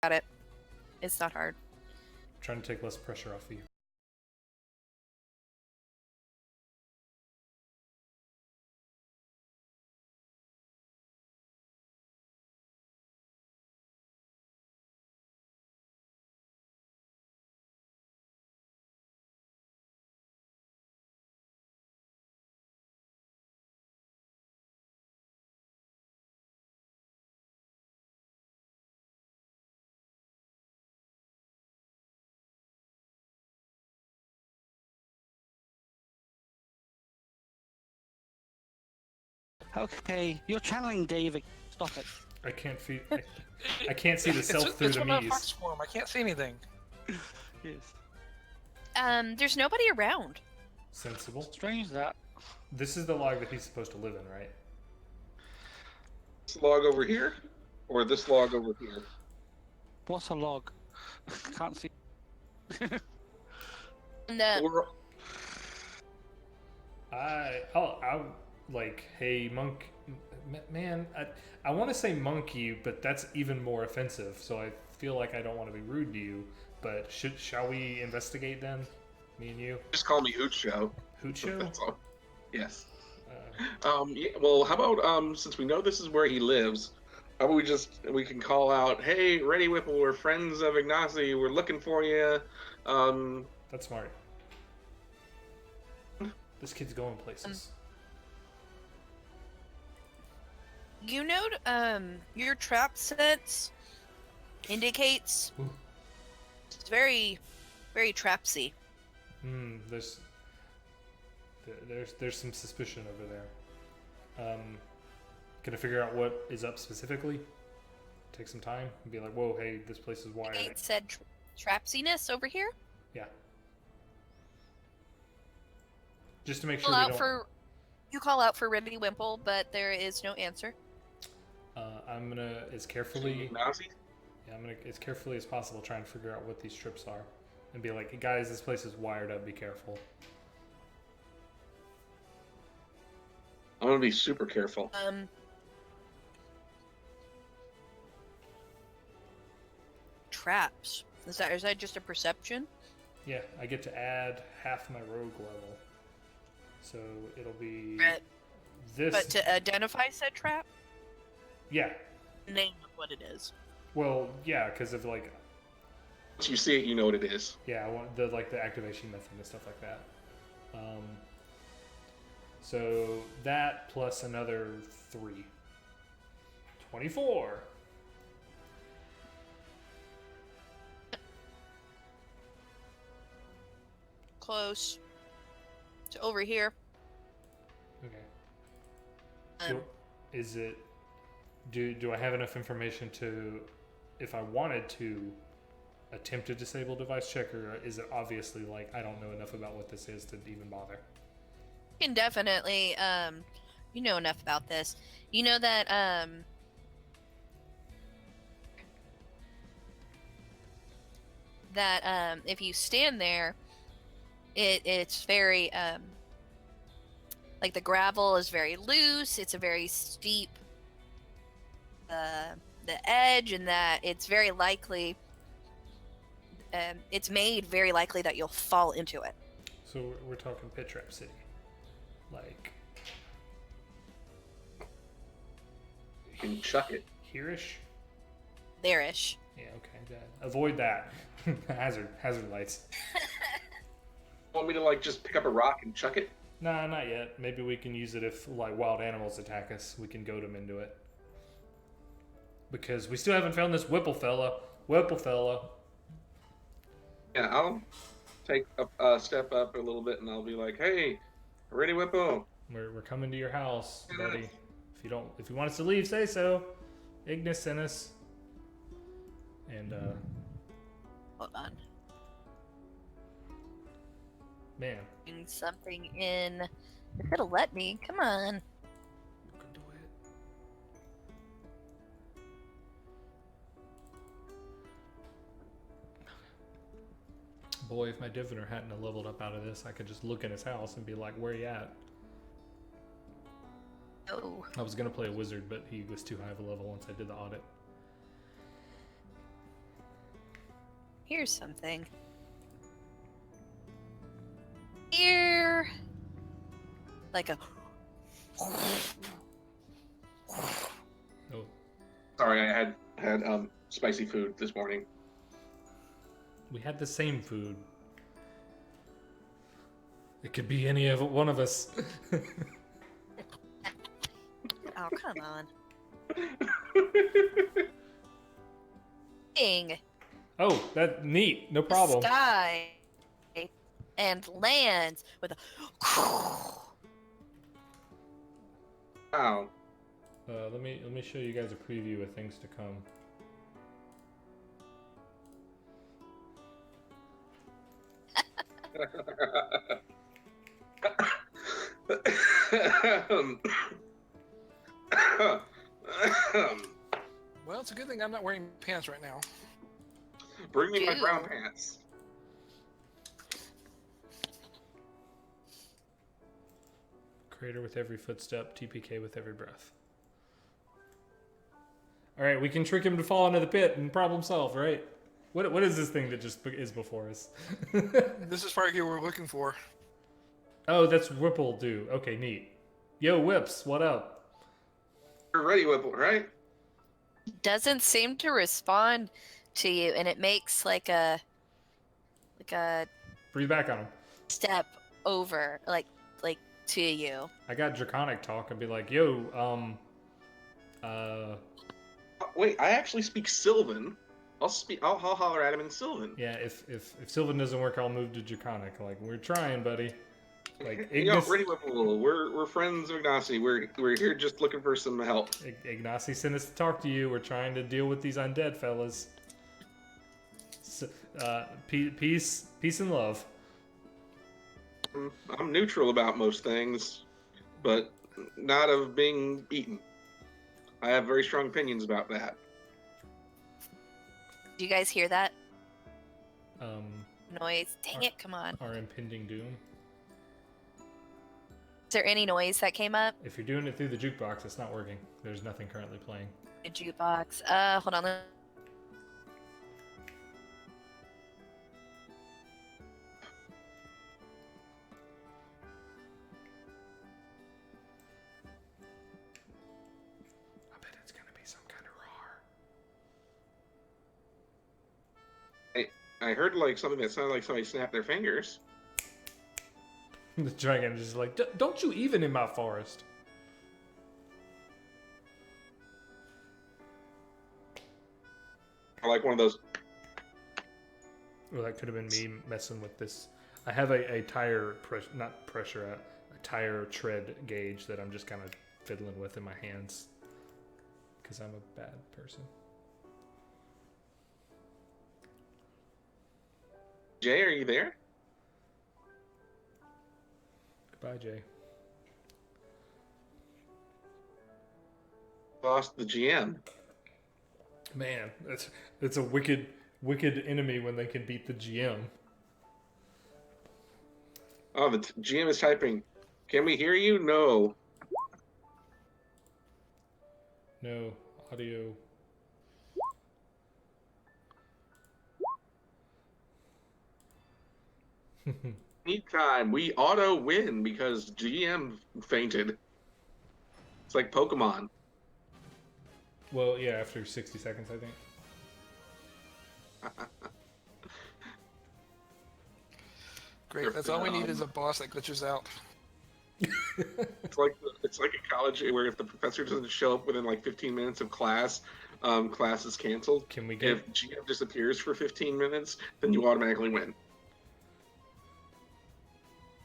Got it. It's not hard. trying to take less pressure off of you. Okay, you're channeling David. Stop it. I can't see. I can't see the self through it's the from a Mies. fox form. I can't see anything. Yes. There's nobody around. Sensible. Strange that. This is the log that he's supposed to live in, right? This log over here, or this log over here? What's a log? Can't see. No. Or- I'm like, hey, monk, man, I want to say monkey, but that's even more offensive. So I feel like I don't want to be rude to you. But shall we investigate then, me and you? Just call me Hoocho. Hoocho? That's all. Yes. Uh, Well, how about since we know this is where he lives, how about we can call out, hey, Ready Whipple, we're friends of Ignacy, we're looking for you. That's smart. This kid's going places. You know, your trap sense indicates Ooh. it's very, very trapsy. There's some suspicion over there. Can I figure out what is up specifically? Take some time and be like, whoa, hey, this place is wired. It said trapsiness over here. Yeah. Just to make sure Call we out don't. for you call out for Ribby Wimple, but there is no answer. I'm gonna as carefully. Ignacy? Yeah, I'm gonna as carefully as possible try and figure out what these trips are, and be like, guys, this place is wired up. Be careful. I'm gonna be super careful. Traps. Is that just a perception? Yeah, I get to add half my rogue level, so it'll be this. But to identify said trap, Yeah. name of what it is. Well, yeah, because of like, Once you see it, you know what it is. yeah, I want the activation method and stuff like that. So that plus another 3. 24. Close to over here. Okay. Is it? Do I have enough information to, if I wanted to, attempt a disable device check, or is it obviously like I don't know enough about what this is to even bother? You can definitely, you know enough about this. You know that, if you stand there, it's very, like the gravel is very loose. It's a very steep, the edge, and that it's very likely, it's made very likely that you'll fall into it. So we're talking Pit Trap City, like You can chuck it. here-ish. There-ish. Yeah. Okay. Avoid that. hazard lights. Want me to like just pick up a rock and chuck it? Nah, not yet. Maybe we can use it if like wild animals attack us. We can goad them into it. Because we still haven't found this Whipple fella. Yeah, I'll take a step up a little bit and I'll be like, hey, Ready Whipple. We're coming to your house, buddy. If you want us to leave, say so. Ignis sent us. And Hold on. man, Doing something in. It could have let me. Come on. You can do it. boy, if my diviner hadn't have leveled up out of this, I could just look in his house and be like, "Where you at?" Oh. I was gonna play a wizard, but he was too high of a level once I did the audit. Here's something. Here. Like a. Oh, Sorry, I had spicy food this morning. we had the same food. It could be any of one of us. Oh, come on. Thing. Oh, that neat. No problem. Sky and lands with a. Wow. Let me show you guys a preview of things to come. Well, it's a good thing I'm not wearing pants right now. Bring me my Ew. brown pants. Crater with every footstep, TPK with every breath. All right, we can trick him to fall into the pit and problem solve, right? What is this thing that just is before us? This is probably what we're looking for. Oh, that's Whipple do. Okay, neat. Yo, Whips, what up? You're ready, Whipple, right? Doesn't seem to respond to you, and it makes like a Breathe back on him. step over, like to you. I got Draconic talk and be like, yo, Wait, I actually speak Sylvan. I'll holler at him in Sylvan. yeah, if Sylvan doesn't work, I'll move to Draconic. Like, we're trying, buddy. Like, Yo, Ignis, ready, Whipple. We're friends of Ignacy. We're here just looking for some help. Ignacy sent us to talk to you. We're trying to deal with these undead fellas. So, peace and love. I'm neutral about most things, but not of being eaten. I have very strong opinions about that. Do you guys hear that Um, noise? Dang it! Come on. our impending doom. Is there any noise that came up? If you're doing it through the jukebox, it's not working. There's nothing currently playing. A jukebox. Hold on. I bet it's gonna be some kind of roar. I heard like something that sounded like somebody snapped their fingers. The dragon is just like, don't you even in my forest. Or like one of those. Well, that could have been me messing with this. I have a tire, not pressure, a tire tread gauge that I'm just kind of fiddling with in my hands. Because I'm a bad person. Jay, are you there? Goodbye, Jay. Lost the GM. Man, it's a wicked enemy when they can beat the GM. Oh, the GM is typing. Can we hear you? No. No audio. Anytime we auto win because GM fainted. It's like Pokemon. Well, yeah, after 60 seconds, I think. Great. That's all we need is a boss that glitches out. It's like a college where if the professor doesn't show up within like 15 minutes of class, class is canceled. Can we get? If GM disappears for 15 minutes, then you automatically win.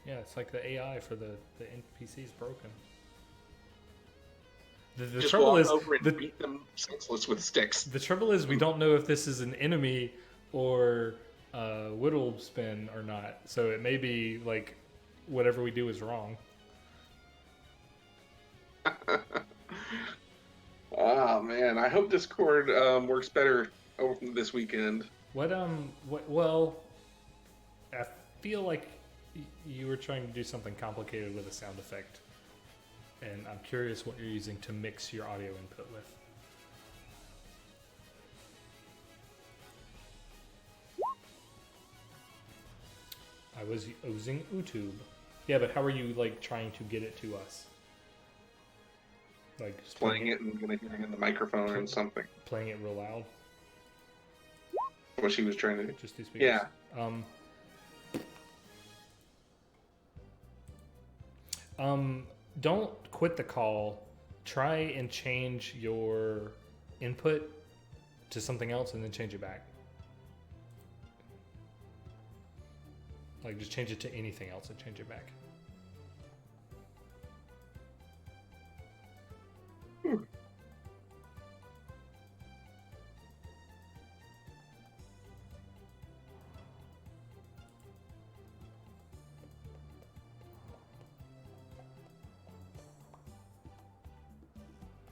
Yeah, it's like the AI for the NPC is broken. The Just trouble walk is, over and the, beat them senseless with sticks. the trouble is, we don't know if this is an enemy or whittle spin or not. So it may be like whatever we do is wrong. Oh man, I hope Discord works better over this weekend. Well, I feel like you were trying to do something complicated with a sound effect, and I'm curious what you're using to mix your audio input with. I was using YouTube. Yeah, but how are you like trying to get it to us? Like just Playing it and gonna hear it in the microphone and something. playing it real loud. What she was trying to do. Just these speakers. Yeah. Don't quit the call. Try and change your input to something else and then change it back. Like just change it to anything else and change it back.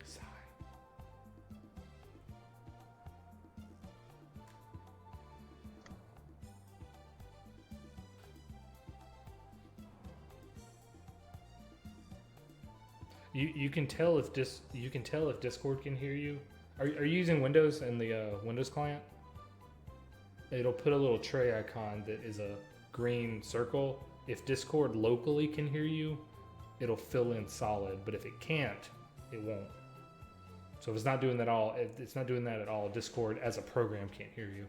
Sigh. You can tell if Discord can hear you. Are you using Windows and the Windows client? It'll put a little tray icon that is a green circle. If Discord locally can hear you, it'll fill in solid. But if it can't, it won't. So if it's not doing that at all, Discord as a program can't hear you.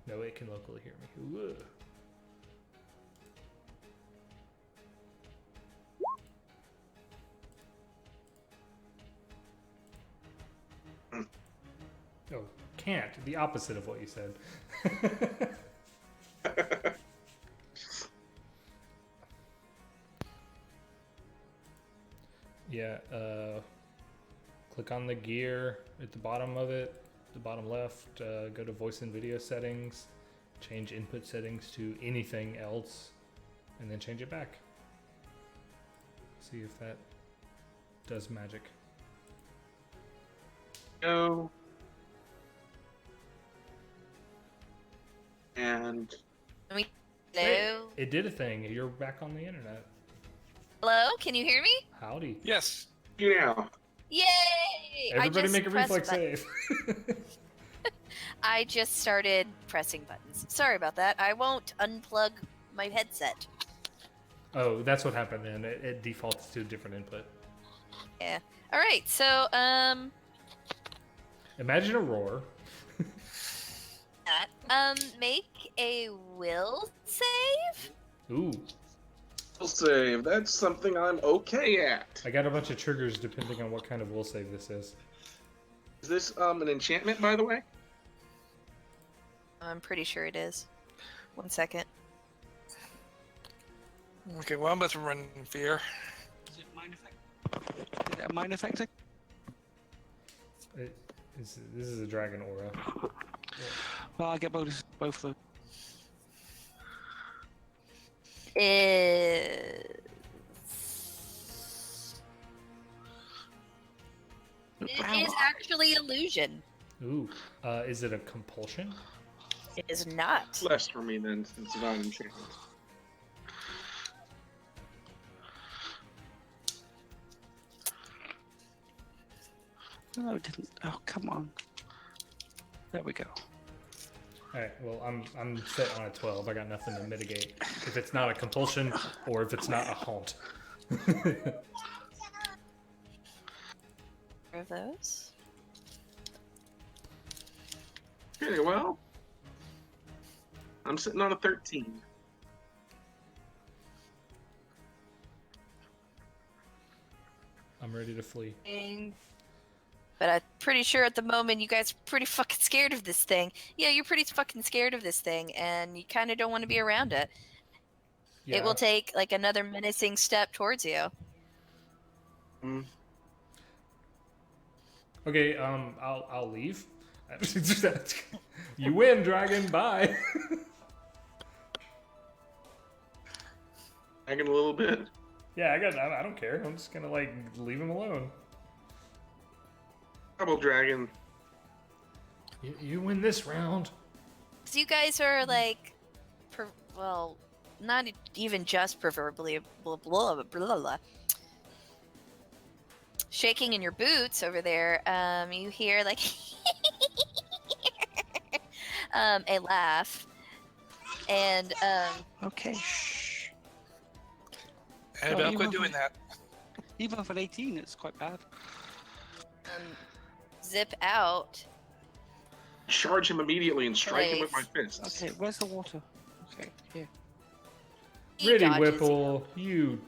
No, it can locally hear me. Ugh. Oh, can't. The opposite of what you said. Yeah, click on the gear at the bottom of it, the bottom left, go to voice and video settings, change input settings to anything else, and then change it back. See if that does magic. Go. And Hello? It did a thing. You're back on the internet. Hello? Can you hear me? Howdy. Yes. you now. Yay! Everybody I just make a pressed reflex button- save. I just started pressing buttons. Sorry about that. I won't unplug my headset. Oh, that's what happened then. It defaults to a different input. Yeah. All right. So, Imagine a roar. make a will save. Ooh, Will save. That's something I'm okay at. I got a bunch of triggers depending on what kind of will save this is. Is this an enchantment, by the way? I'm pretty sure it is. 1 second. Okay, well, I'm about to run in fear. Is it mind effect? Is it a mind effect? This is a dragon aura. Well, I get both of them. It is actually illusion. Ooh, is it a compulsion? It is not. Less for me then, since it's not enchantment. No, it didn't. Oh, come on. There we go. All right. Well, I'm set on a 12. I got nothing to mitigate if it's not a compulsion or if it's not a haunt. Of those. Okay, well, I'm sitting on a 13. I'm ready to flee. But I'm pretty sure at the moment you guys are pretty fucking scared of this thing. Yeah, you're pretty fucking scared of this thing, and you kind of don't want to be around it. Yeah. It will take like another menacing step towards you. Okay, I'll leave. You win, dragon. Bye. Hanging a little bit. Yeah, I don't care. I'm just gonna like leave him alone. Double dragon. You win this round. So you guys are like, well, not even just proverbially blah, blah, blah, blah. Shaking in your boots over there. You hear like a laugh, and Okay, shh. Annabelle, you quit were- doing that. Even for 18, it's quite bad. zip out. Charge him immediately and strike him with my Nice. fists. Okay, where's the water? Okay, here. He Pretty dodges Whipple, you.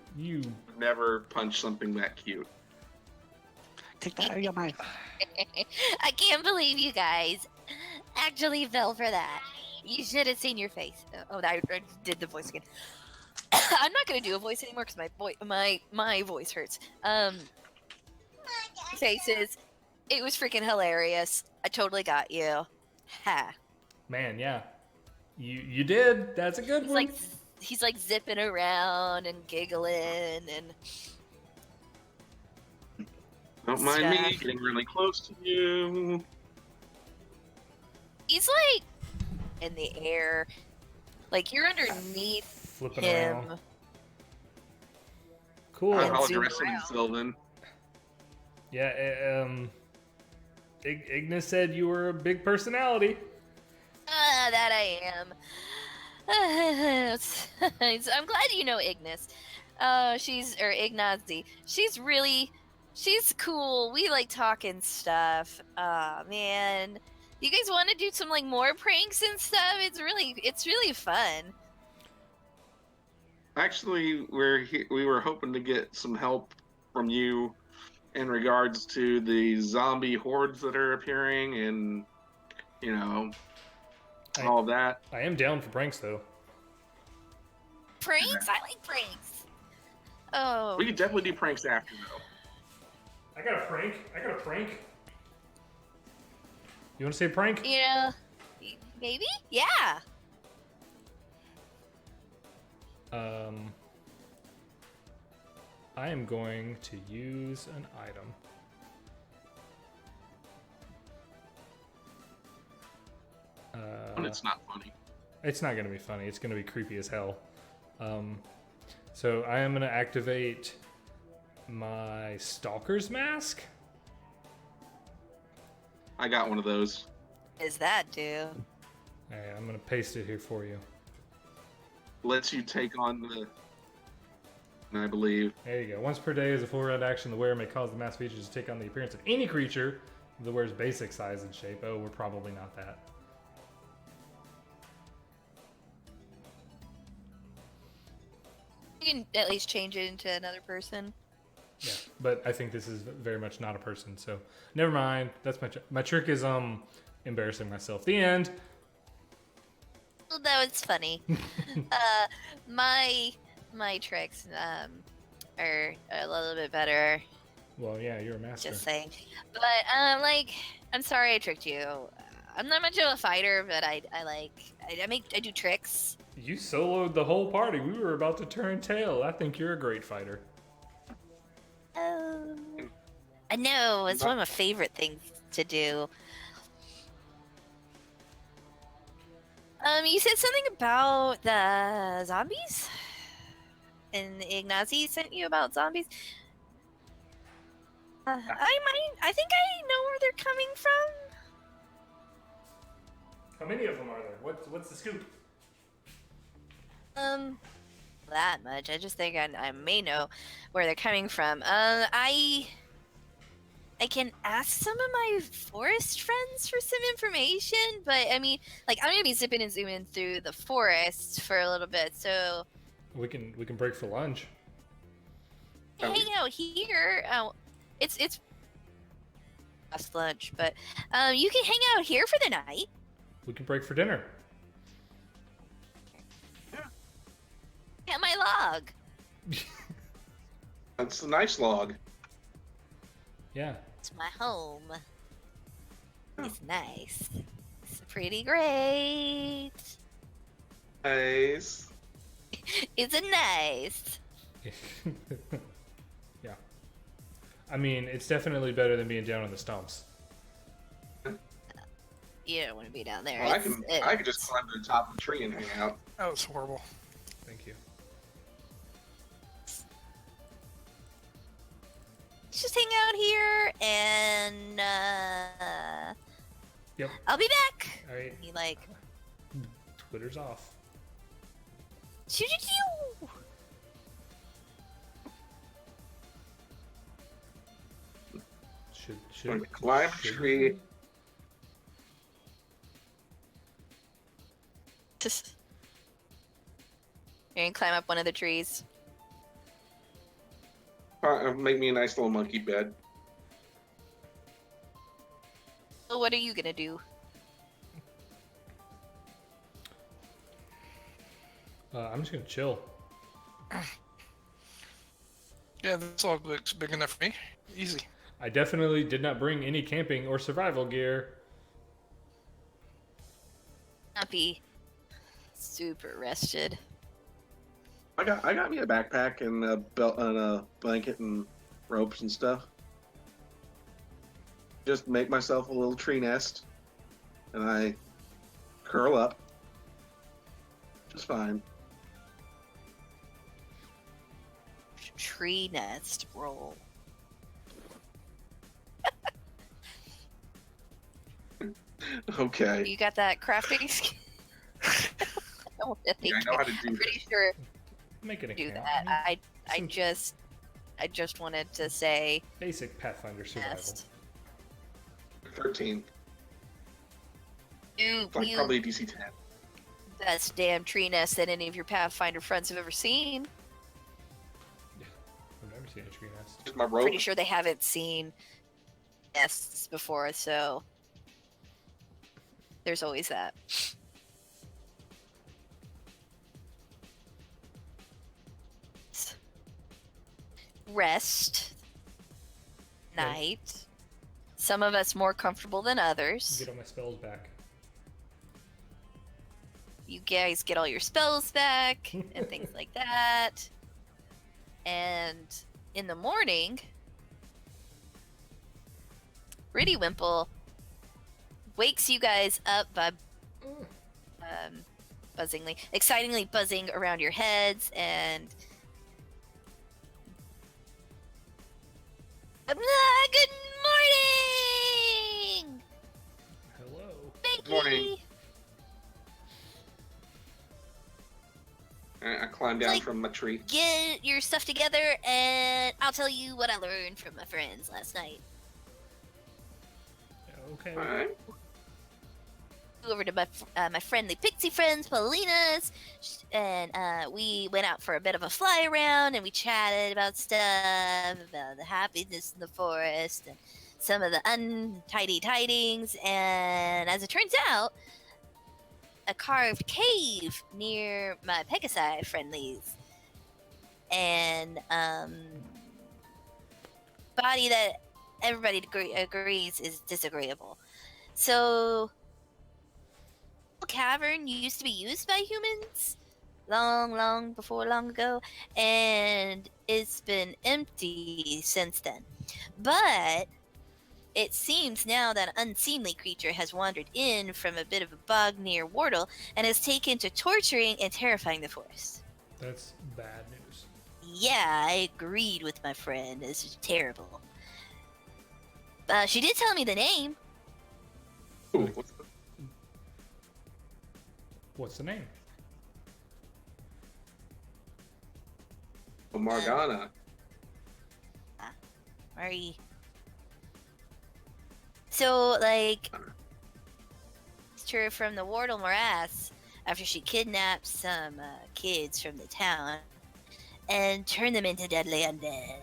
Never punch something that cute. Take that out of your mouth. I can't believe you guys actually fell for that. You should have seen your face. Oh, I did the voice again. I'm not gonna do a voice anymore because my voice hurts. Faces. It was freaking hilarious. I totally got you. Ha. Man, yeah. You did. That's a good one. He's like zipping around and giggling and Don't mind me Stuff. getting really close to you. he's like in the air. Like you're underneath Flipping him. around. Cool. And I'll zoom address him in around. Sylvan. Yeah, Ignis said you were a big personality. That I am. I'm glad you know Ignis. Ignazi. She's cool. We like talking stuff. Man. You guys want to do some like more pranks and stuff? It's really fun. Actually, we were hoping to get some help from you in regards to the zombie hordes that are appearing and, you know, all of that. I am down for pranks though. Pranks? I like pranks. Oh. We could definitely do pranks after, though. I got a prank. You want to say prank? You know, maybe? Yeah. I am going to use an item. And it's not funny. It's not going to be funny. It's going to be creepy as hell. So I am going to activate my Stalker's Mask. I got one of those. Is that do? Alright, I'm going to paste it here for you. Lets you take on the... I believe. There you go. Once per day as a full round action, the wearer may cause the mask features to take on the appearance of any creature of the wearer's basic size and shape. Oh, we're probably not that. You can at least change it into another person. Yeah, but I think this is very much not a person, so never mind. That's my trick is embarrassing myself. The end. Well, that was funny. My tricks are a little bit better. Well, yeah, you're a master. Just saying. But I'm sorry I tricked you. I'm not much of a fighter, but I do tricks. You soloed the whole party. We were about to turn tail. I think you're a great fighter. Oh, I know. It's one of my favorite things to do. You said something about the zombies? And Ignazi sent you about zombies? I think I know where they're coming from. How many of them are there? What's the scoop? That much. I just think I may know where they're coming from. I can ask some of my forest friends for some information, but I mean, like, I'm gonna be zipping and zooming through the forest for a little bit, so We can break for lunch. Oh. hang out here. Oh, it's past lunch, but you can hang out here for the night. We can break for dinner. At my log. That's a nice log. Yeah. It's my home. It's nice. It's pretty great. Nice. It's a nice. Yeah. I mean, it's definitely better than being down in the stumps. You don't want to be down there. Well, I can just climb to the top of the tree and hang out. That was horrible. Thank you. Just hang out here and Yep. I'll be back. All right. He like Twitter's off. shoo. I'm Should gonna climb a should tree. we? Just you're gonna climb up one of the trees. Make me a nice little monkey bed. So what are you gonna do? I'm just gonna chill. Yeah, this log looks big enough for me. Easy. I definitely did not bring any camping or survival gear. Not be super rested. I got me a backpack and a belt and a blanket and ropes and stuff. Just make myself a little tree nest, and I curl up. Just fine. Tree nest roll. Okay. You got that crafting skill? I don't really Yeah, I know how to do I'm pretty this. sure Make it a do camp. that. I some- just wanted to say Basic Pathfinder survival. nest. 13. You Like probably a DC 10. best damn tree nest that any of your Pathfinder friends have ever seen. I've never seen a tree nest. Just my rope. Pretty sure they haven't seen nests before, so there's always that. Rest. Okay. Night. Some of us more comfortable than others. Get all my spells back. You guys get all your spells back and things like that. And in the morning, Riddywimple wakes you guys up by excitingly buzzing around your heads and good morning, Hello. Becky. Morning. I climb down Like- from my tree. Get your stuff together, and I'll tell you what I learned from my friends last night. Okay. Alright. Over to my friendly pixie friends, Paulina's, and we went out for a bit of a fly around, and we chatted about stuff, about the happiness in the forest, and some of the untidy tidings. And as it turns out, a carved cave near my Pegasi friendlies, and body that everybody agrees is disagreeable. So cavern used to be used by humans long ago, and it's been empty since then. But it seems now that an unseemly creature has wandered in from a bit of a bog near Wardle and has taken to torturing and terrifying the forest. That's bad news. Yeah, I agreed with my friend. This is terrible. She did tell me the name. Ooh, what's the- What's the name? Morgana. Mari. So, like, it's her from the Wardle Morass after she kidnapped some kids from the town and turned them into deadly undead.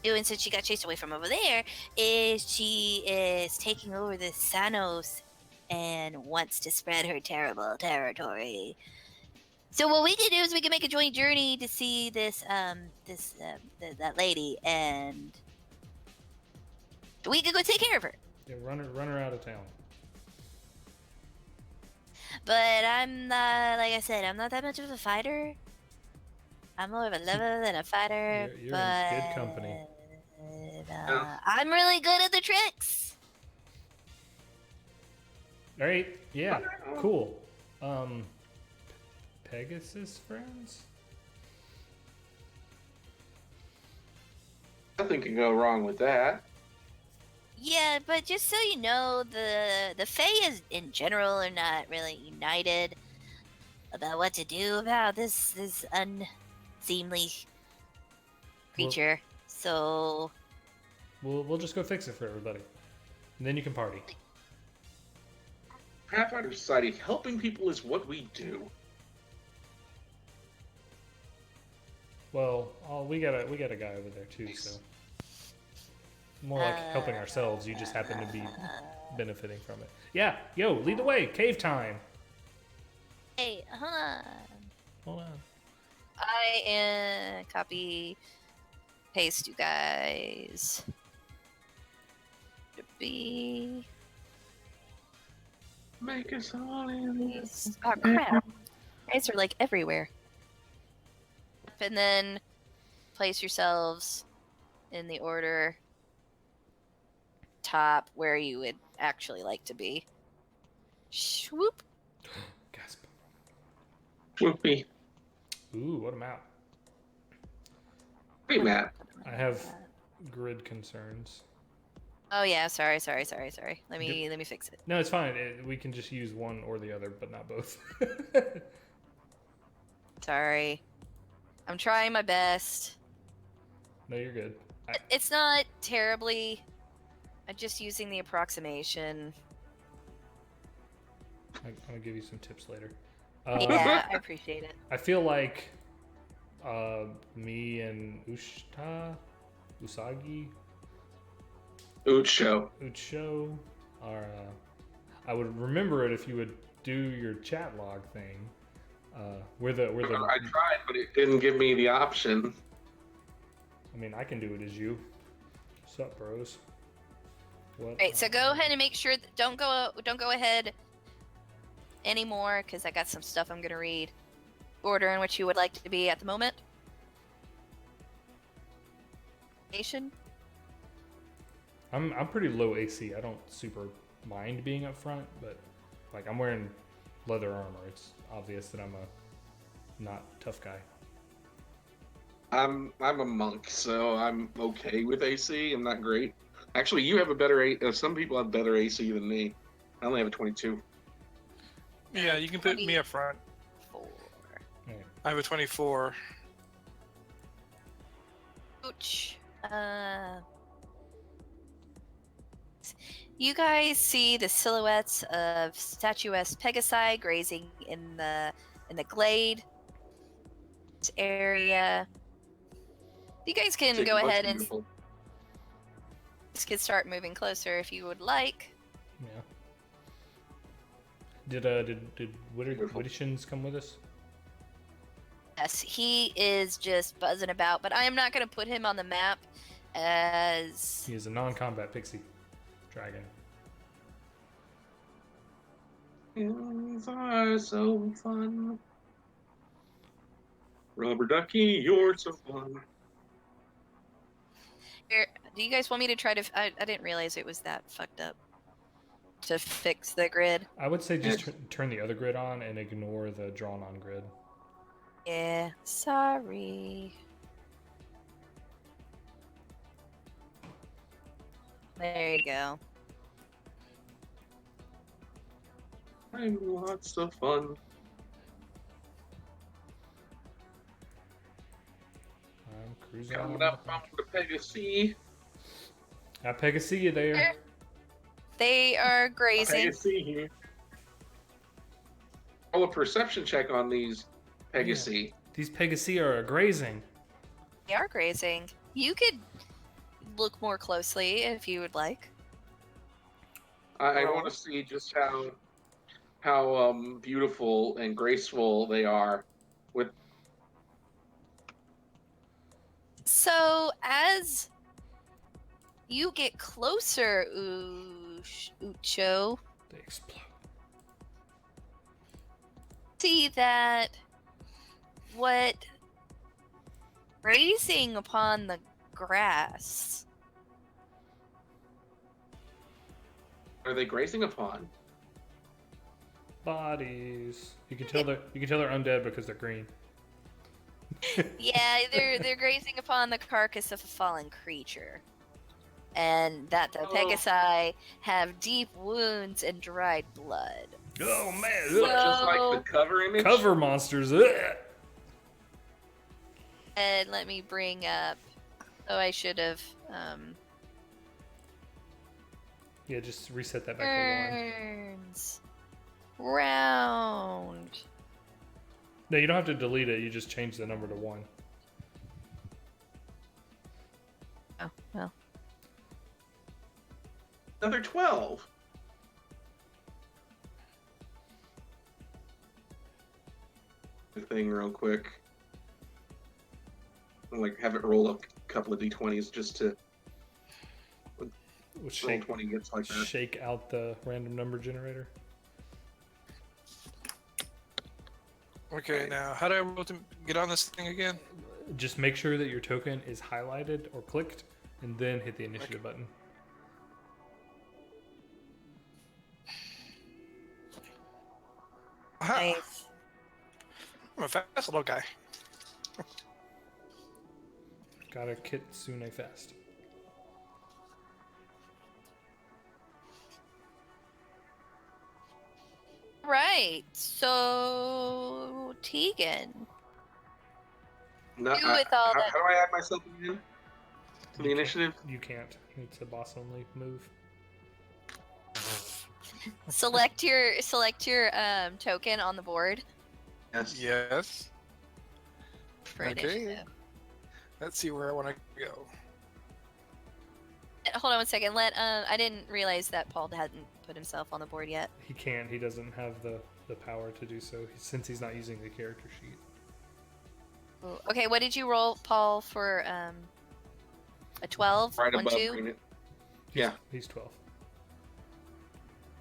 Doing since she got chased away from over there is she is taking over the Sanos and wants to spread her terrible territory. So what we could do is we could make a joint journey to see that lady and We could go take care of her. Yeah, run her out of town. But I'm not, like I said, I'm not that much of a fighter. I'm more of a lover than a fighter. You're but in good company. I'm really good at the tricks. All right. Yeah. Cool. Pegasus friends. Nothing can go wrong with that. Yeah, but just so you know, the Fae is in general are not really united about what to do about this unseemly creature. So We'll just go fix it for everybody, and then you can party. Pathfinder Society, helping people is what we do. Well, we got a guy over there too, so more like helping ourselves. You just happen to be benefiting from it. Yeah, yo, lead the way. Cave time. hey, hold on. Hold on. I copy paste you guys. To be Make us all in. oh crap. Guys are like everywhere. And then place yourselves in the order top where you would actually like to be. Swoop. Gasp. Whoopee. Ooh, what a map. Great map. I have grid concerns. Oh yeah, sorry. Let me fix it. No, it's fine. We can just use one or the other, but not both. Sorry. I'm trying my best. No, you're good. It's not terribly. I'm just using the approximation. I'll give you some tips later. Yeah, I appreciate it. I feel like me and Usagi, Ucho are. I would remember it if you would do your chat log thing. We're the. I tried, but it didn't give me the option. I mean, I can do it as you. What's up, bros? What? Right, so go ahead and make sure that don't go ahead anymore because I got some stuff I'm gonna read. Order in which you would like to be at the moment. Nation. I'm pretty low AC. I don't super mind being up front, but like I'm wearing leather armor. It's obvious that I'm a not tough guy. I'm a monk, so I'm okay with AC. I'm not great. Actually, you have a better some people have better AC than me. I only have a 22. Yeah, you can put me up front. 4. Yeah. I have a 24. Ouch. You guys see the silhouettes of statuesque Pegasi grazing in the glade area. You guys can go ahead and start moving closer if you would like. Yeah. Did Widdershins come with us? Yes, he is just buzzing about, but I am not going to put him on the map as He is a non-combat pixie dragon. Things are so fun. Rubber ducky, you're so fun. Here, do you guys want me to try to? I didn't realize it was that fucked up. To fix the grid. I would say just turn the other grid on and ignore the drawn-on grid. Yeah, sorry. There you go. I'm lots of fun. I'm cruising Coming on. up from the Pegasi. I Pegasi you there. They are grazing. Pegasi here. Roll a perception check on these Pegasi. These Pegasi are grazing. They are grazing. You could look more closely if you would like. I want to see just how beautiful and graceful they are. With So, as You get closer, Ucho. They explode. See that what grazing upon the grass. What are they grazing upon? Bodies. You can tell they're undead because they're green. Yeah, they're grazing upon the carcass of a fallen creature. And that the Pegasi have deep wounds and dried blood. Oh man! So- Just like the cover image. Cover monsters. Ugh. And let me bring up. Oh, I should have. Yeah, just reset that back to 1. Turns. Round. No, you don't have to delete it. You just change the number to 1. Oh, well. Another 12. The thing real quick. I'll, like, have it roll up a couple of d20s just to We'll roll shake, 20 hits like that. shake out the random number generator. Okay, now how do I roll to get on this thing again? Just make sure that your token is highlighted or clicked, and then hit the initiative button. Aha, Nice. I'm a fast little guy. Gotta kitsune fast. Right. So Tegan. No, Do with all how, that- how do I add myself again to the You can't- initiative? You can't. It's a boss only move. Select your token on the board Yes. Yes. for Okay. initiative. Let's see where I want to go. Hold on one second. I didn't realize that Paul hadn't put himself on the board yet. He can't. He doesn't have the power to do so since he's not using the character sheet. Ooh, okay, what did you roll, Paul, for a 12? Right 1, above 2? green. He's 12.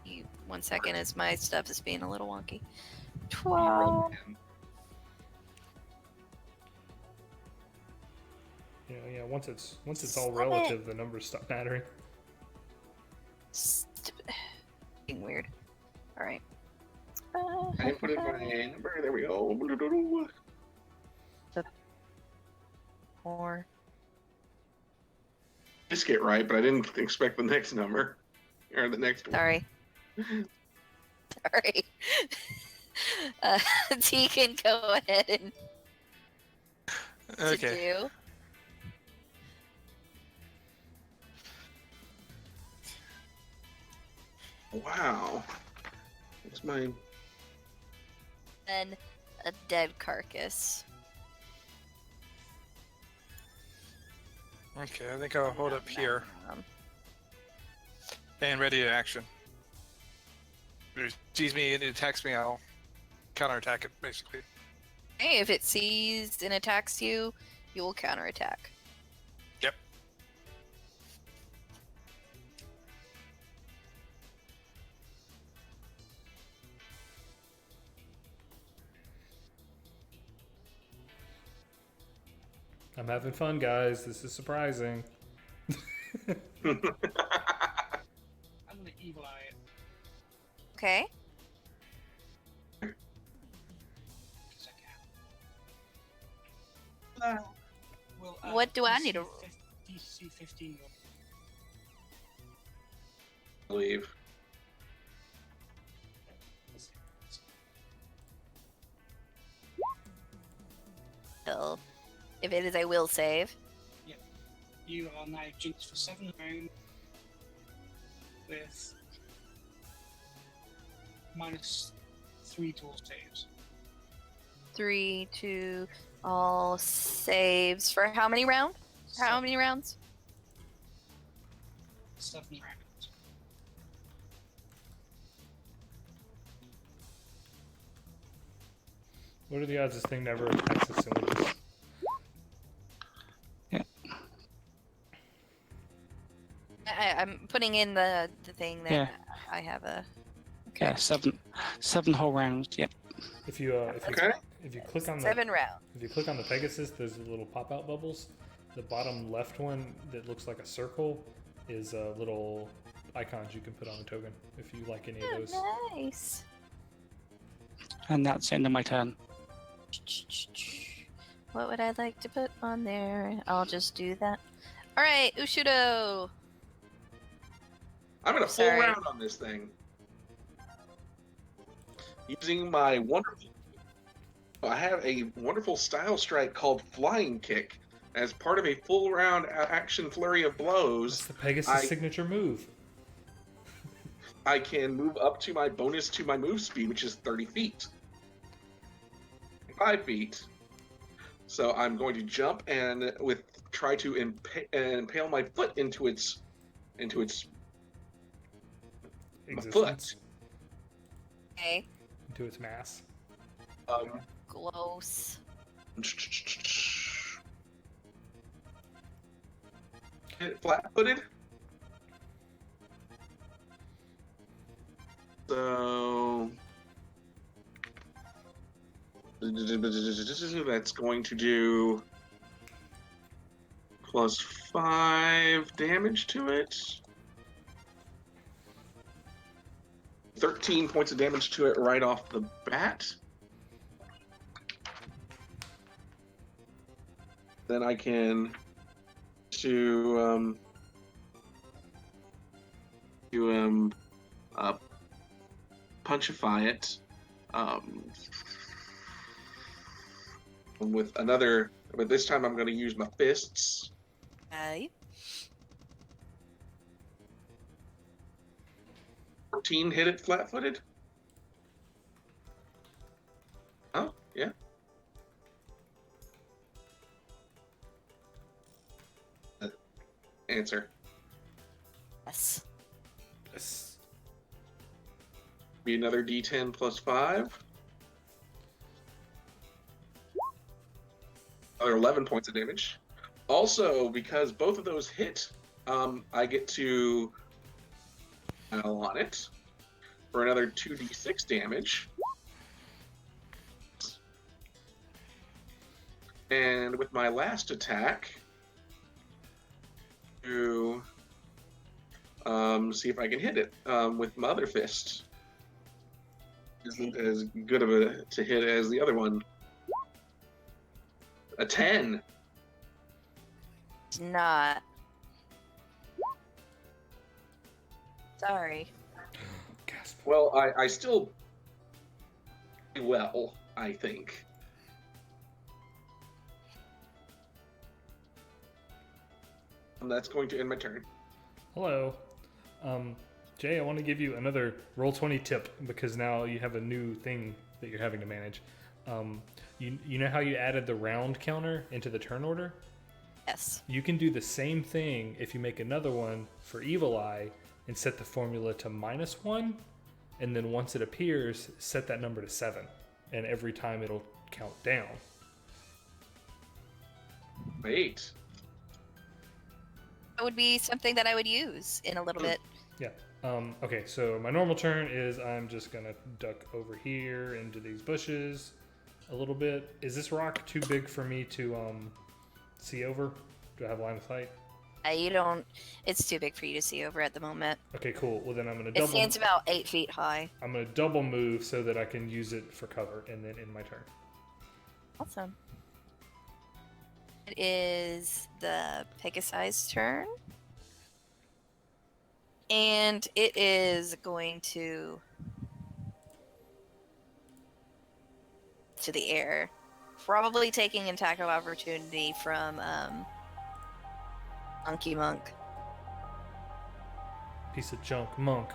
You, 1 second, as my stuff is being a little wonky. You rolled 12. 10. Yeah. Once it's all Stop relative, the numbers stop mattering. Being weird. All right. I didn't put in my number. There we go. 4. Just get right, but I didn't expect the next number or the next one. Sorry. Sorry. Tegan, go ahead and Okay. do. Wow. What's my Then a dead carcass. Okay, I think I'll hold up here Um, and ready to action. If it sees me and it attacks me, I'll counterattack it, basically. Hey, if it sees and attacks you, you will counterattack. Yep. I'm having fun, guys. This is surprising. I'm gonna evil eye it. Okay. 'Cause I can. Well, What do I need to- DC 15. believe? Well, if it is a will save. You are now jinxed for 7 rounds with -3 tool saves. 3, 2, all saves for how many rounds? How many rounds? 7 rounds. What are the odds this thing never attacks the cylinders? I'm putting in the thing that Yeah. I have a. Yeah, seven whole rounds. Yep. If you Okay. if you click on the 7 rounds. if you click on the Pegasus, there's little pop out bubbles. The bottom left one that looks like a circle is little icons you can put on a token if you like any of those. Nice. And that's the end of my turn. What would I like to put on there? I'll just do that. All right, Ushudo. I'm gonna full Sorry. round on this thing. Using my wonderful, I have a wonderful style strike called Flying Kick. As part of a full round action flurry of That's blows, the Pegasus I- signature move. I can move up to my bonus to my move speed, which is 30 feet. 5 feet. So I'm going to jump and try to impale my foot into its my foot. Existence Okay. into its mass. Gross. Flat-footed. So that's going to do +5 damage to it. 13 points of damage to it right off the bat. Then I can punchify it with another, but this time I'm going to use my fists. Okay. 14 hit it flat-footed. Oh, yeah. Answer. Yes. Yes. Be another D10 plus 5. Another 11 points of damage. Also, because both of those hit, I get to pile on it for another 2d6 damage. And with my last attack, to see if I can hit it with my other fist. Isn't as good of a to hit as the other one. A 10. It's not. Sorry. Gasp. Well, I still do well, I think. And that's going to end my turn. Hello. Jay, I want to give you another Roll20 tip because now you have a new thing that you're having to manage. You know how you added the round counter into the turn order? Yes. You can do the same thing if you make another one for Evil Eye and set the formula to -1, and then once it appears, set that number to 7, and every time it'll count down. Wait. That would be something that I would use in a little bit. Yeah. Okay, so my normal turn is I'm just gonna duck over here into these bushes a little bit. Is this rock too big for me to see over? Do I have line of sight? You don't. It's too big for you to see over at the moment. Okay, cool. Well, then I'm gonna It double. stands about 8 feet high. I'm gonna double move so that I can use it for cover, and then end my turn. Awesome. It is the Pegasi's turn. And it is going to the air. Probably taking an attack of opportunity from Monkey Monk. Piece of junk, monk.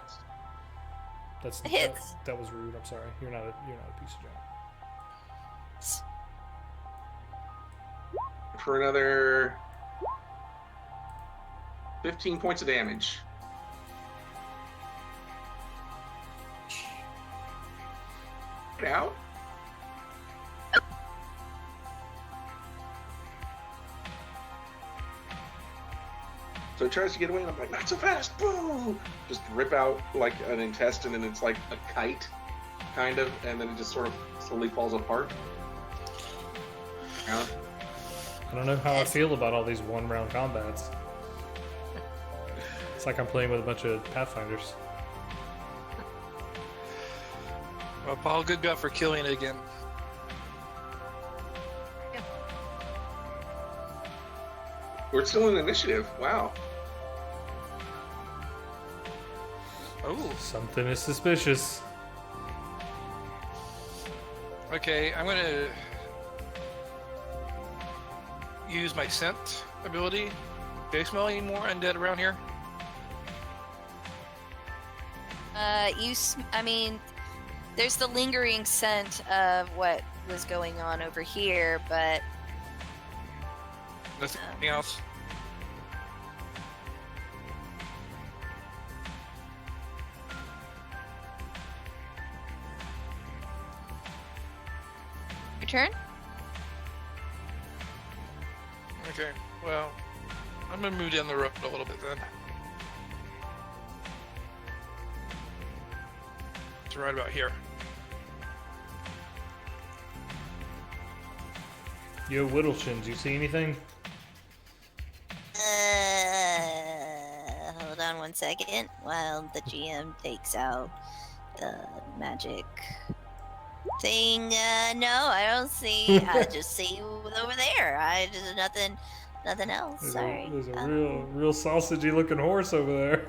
Hits. That was rude. I'm sorry. You're not a piece of junk. For another 15 points of damage. Get out. So it tries to get away, and I'm like, not so fast! Boo! Just rip out like an intestine, and it's like a kite, kind of, and then it just sort of slowly falls apart. Yeah. I don't know how I feel about all these one-round combats. It's like I'm playing with a bunch of Pathfinders. Well, Paul, good job for killing it again. We're still in initiative. Wow. Oh, Something is suspicious. okay. I'm gonna use my scent ability. Do I smell any more undead around here? I mean, there's the lingering scent of what was going on over here, but Nothing else? your turn. Okay. Well, I'm gonna move down the road a little bit then. It's right about here. Yo, Whittleshins, you see anything? Hold on one second while the GM takes out the magic thing. No, I don't see. I just see you over there. I just nothing else. Sorry. There's a real sausagey looking horse over there.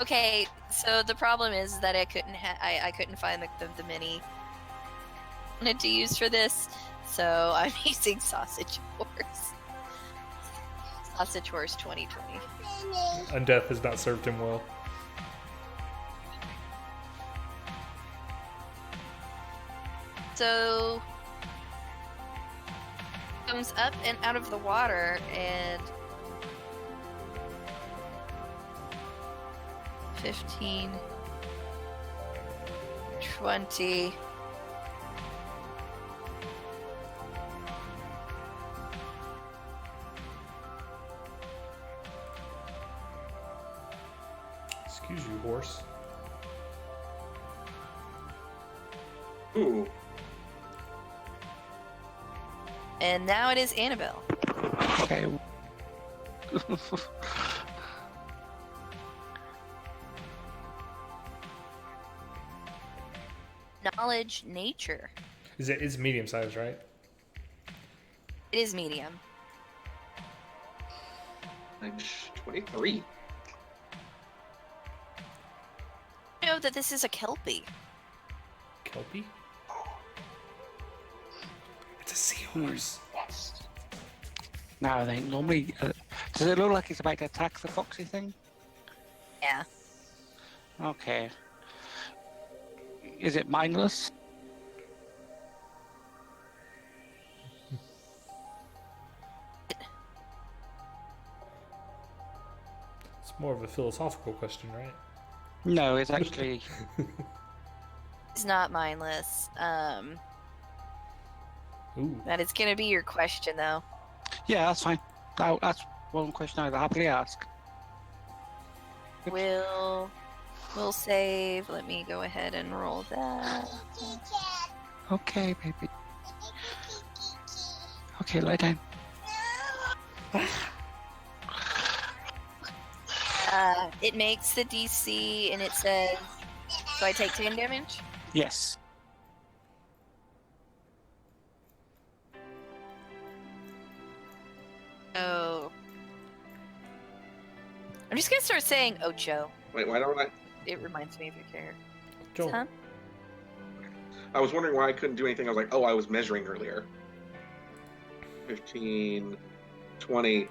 Okay, so the problem is that I couldn't I couldn't find the mini I wanted to use for this, so I'm using Sausage Horse. Sausage Horse 2020. Undeath has not served him well. So comes up and out of the water and 15, 20. Excuse you, horse. Ooh. And now it is Annabelle. Okay. Knowledge nature. It's medium sized, right? It is medium. 23. Know that this is a kelpie. Kelpie? It's a seahorse. No, they normally. Does it look like it's about to attack the foxy thing? Yeah. Okay. Is it mindless? It's more of a philosophical question, right? No, it's actually. It's not mindless. Ooh. That is gonna be your question though. Yeah, that's fine. That's one question I'd happily ask. We'll save. Let me go ahead and roll that. Okay, baby. Okay, lie down. It makes the DC and it says, do I take 10 damage? Yes. Oh. I'm just gonna start saying Ocho. Wait, why don't I? It reminds me of your character. Joel. Huh? I was wondering why I couldn't do anything. I was like, oh, I was measuring earlier. 15, 20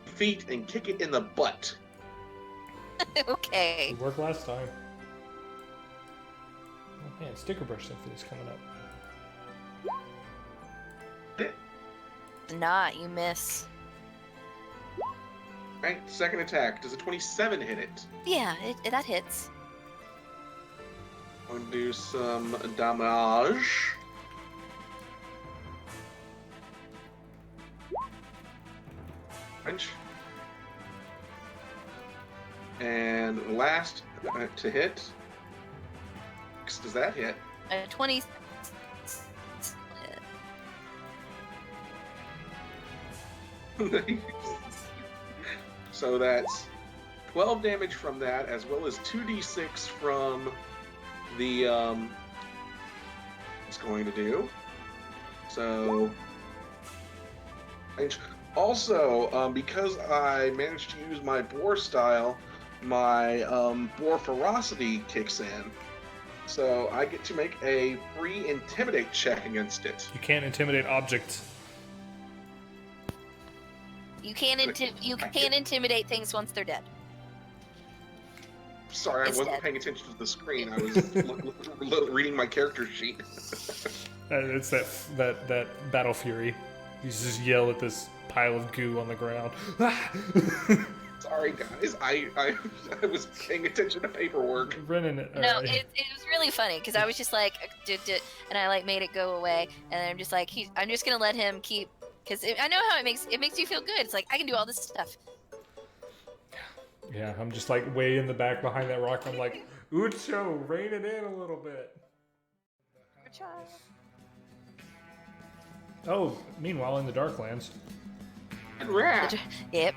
feet and kick it in the butt. Okay. It worked last time. Oh man, sticker brush symphony's coming up. Not, you miss. Right, second attack. Does a 27 hit it? Yeah, that hits. I'm going to do some damage. Punch. And last to hit. Does that hit? 20. So that's 12 damage from that, as well as 2d6 from the it's going to do. So also, because I managed to use my boar style, my boar ferocity kicks in. So I get to make a free intimidate check against it. You can't intimidate objects. You can't intimidate things once they're dead. Sorry, I It's wasn't dead. paying attention to the screen. I was reading my character sheet. It's that battle fury. You just yell at this pile of goo on the ground. Sorry, guys. I was paying attention to paperwork. Running it. No, it was really funny because I was just like, and I like made it go away, and I'm just like, I'm just gonna let him keep, because I know how it makes you feel good. It's like I can do all this stuff. Yeah, I'm just like way in the back behind that rock. I'm like, Ucho, rein it in a little bit. Oh, meanwhile in the Darklands. Dead rat. Yep.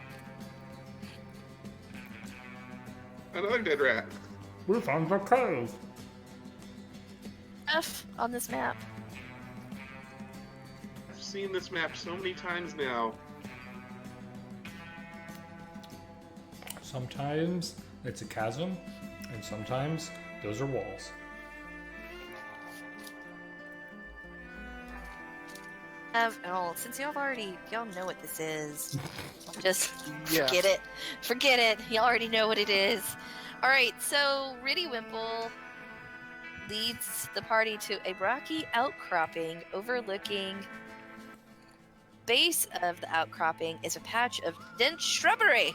Another dead rat. We found the cave. Stuff on this map. I've seen this map so many times now. Sometimes it's a chasm, and sometimes those are walls. Since y'all know what this is, just Yeah. forget it. You already know what it is. All right, so Riddy Wimple leads the party to a rocky outcropping overlooking. Base of the outcropping is a patch of dense shrubbery.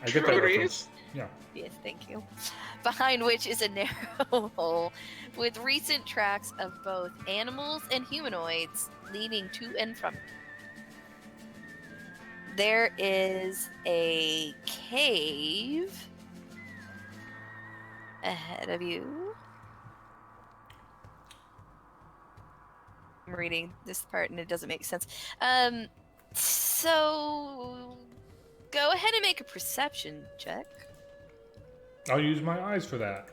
I get that reference. Yeah. Yes, thank you. Behind which is a narrow hole with recent tracks of both animals and humanoids leading to and from it. There is a cave ahead of you. I'm reading this part and it doesn't make sense. So go ahead and make a perception check. I'll use my eyes for that.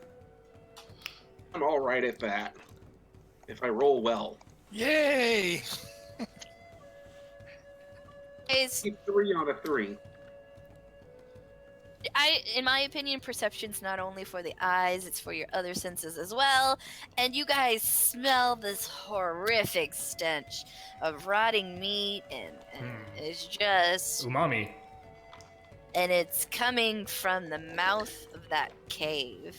I'm all right at that. If I roll well. Yay! Is 3 out of 3. in my opinion, perception's not only for the eyes, it's for your other senses as well. And you guys smell this horrific stench of rotting meat, and it's just Umami. and it's coming from the mouth of that cave.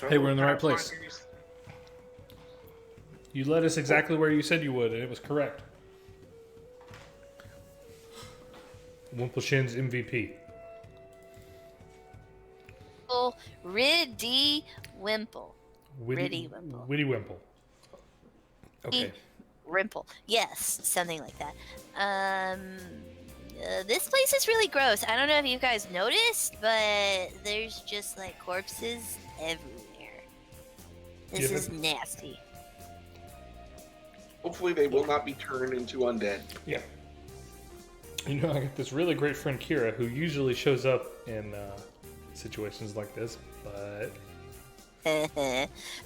Hey, we're in the right place. You led us exactly where you said you would, and it was correct. Wimpleshin's MVP. Riddy Wimple. Riddy Wimple. Witty Wimple. Okay. Rimple. Yes, something like that. This place is really gross. I don't know if you guys noticed, but there's just like corpses everywhere. This is nasty. Hopefully they will not be turned into undead. Yeah. You know, I got this really great friend Kira who usually shows up in situations like this, but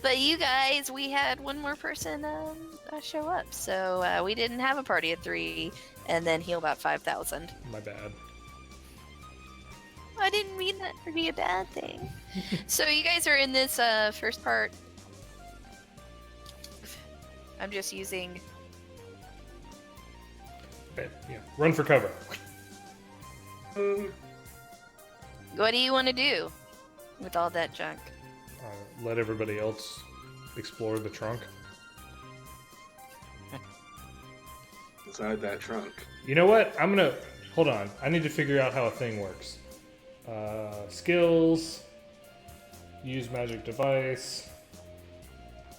But you guys, we had one more person show up, so we didn't have a party of 3 and then heal about 5,000. my bad. I didn't mean that to be a bad thing. So you guys are in this first part. I'm just using. Okay, yeah. Run for cover. What do you want to do with all that junk? Let everybody else explore the trunk. Inside that trunk. You know what? Hold on. I need to figure out how a thing works. Skills. Use magic device.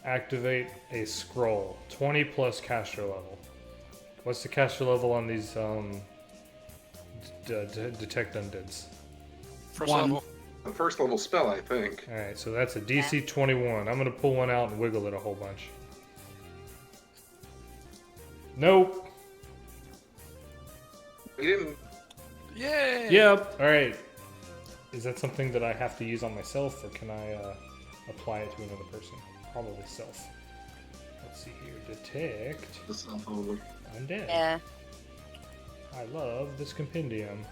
Activate a scroll. 20 plus caster level. What's the caster level on these detect undeads? First One. level. The first level spell, I think. Alright, so that's a DC 21. I'm gonna pull one out and wiggle it a whole bunch. Nope. We didn't. Yay! Yep. Alright. Is that something that I have to use on myself, or can I apply it to another person? Probably self. Let's see here. Detect The cell phone. undead. Yeah. I love this compendium.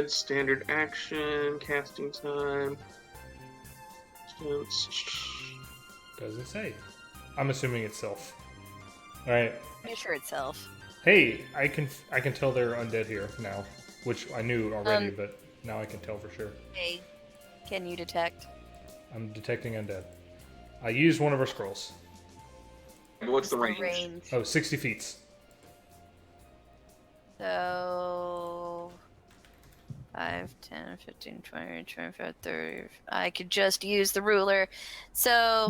Standard action, casting time. Doesn't say. I'm assuming it's self. Alright. Pretty sure itself. Hey, I can tell they're undead here now, which I knew already, but now I can tell for sure. Hey, can you detect? I'm detecting undead. I used one of our scrolls. What's the range? Oh, 60 feet. So 5, 10, 15, 20, 25, 30. I could just use the ruler. So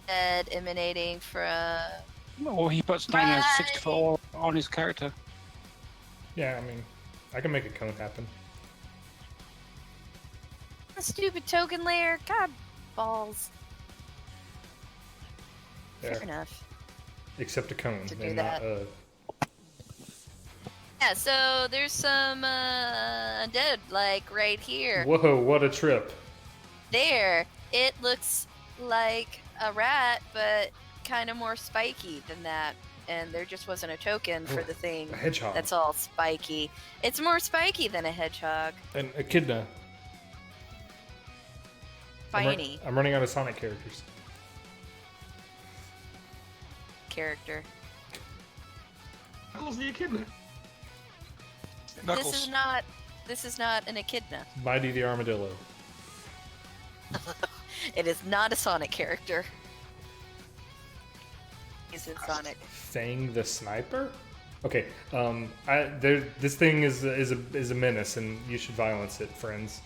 dead emanating from Or he puts down a 64 on his character. Yeah, I mean, I can make a cone happen. the stupid token layer. God balls. There. Fair enough. Except a cone, To do and that. not Yeah, so there's some undead, like right here. Whoa, what a trip. There, it looks like a rat, but kind of more spiky than that. And there just wasn't a token for Oh, the thing A hedgehog. that's all spiky. It's more spiky than a hedgehog. An echidna. Spiny I'm running out of Sonic characters. character. Knuckles the Echidna. Knuckles. This is not an echidna. Mighty the Armadillo. It is not a Sonic character. Is it Sonic? Fang the Sniper? Okay, this thing is a menace, and you should violence it, friends.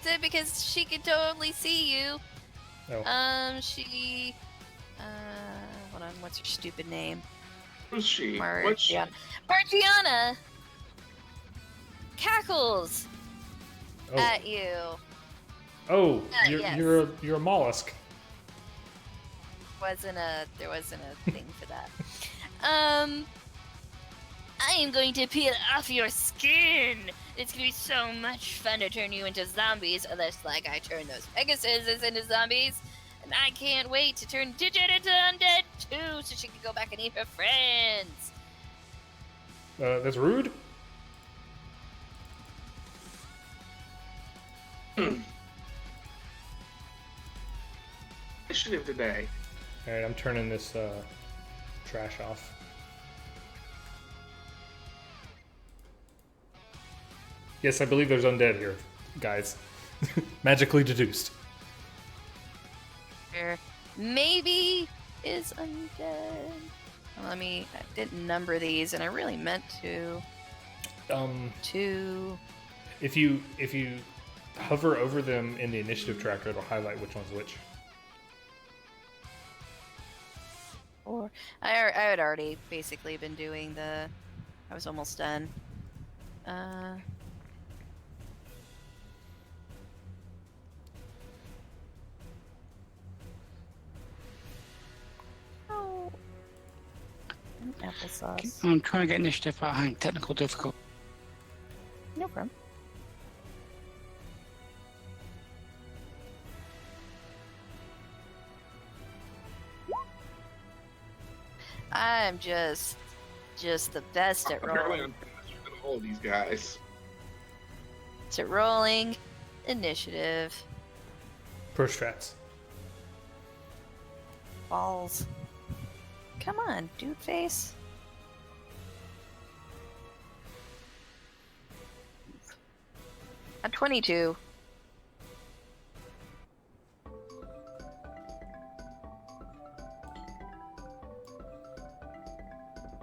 Is it because she can totally see you? Oh, Hold on, what's her stupid name? Who's she? What's she? Margiana cackles oh, at you. oh! yes. You're a mollusk. There wasn't a thing for that. I am going to peel off your skin. It's gonna be so much fun to turn you into zombies, unless like I turn those Pegasuses into zombies. And I can't wait to turn Digit into undead too, so she can go back and eat her friends. That's rude. Initiative today. All right, I'm turning this trash off. Yes, I believe there's undead here, guys. Magically deduced. There maybe is undead. Well, I didn't number these, and I really meant to. If you hover over them in the initiative tracker, it'll highlight which one's which. Or I had already basically been doing the. I was almost done. Oh. Applesauce. I'm trying to get initiative behind technical difficulty. No problem. I'm just the best at Apparently, rolling. I'm faster than all of these guys. It's at rolling initiative. Pro strats. Balls. Come on, dude face. I'm 22.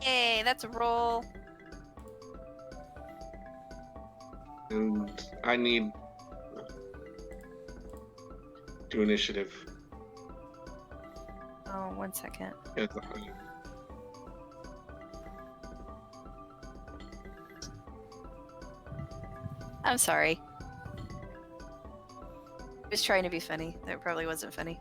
Hey, that's a roll. And I need to initiative. Oh, 1 second. I'm sorry. I was trying to be funny. That probably wasn't funny.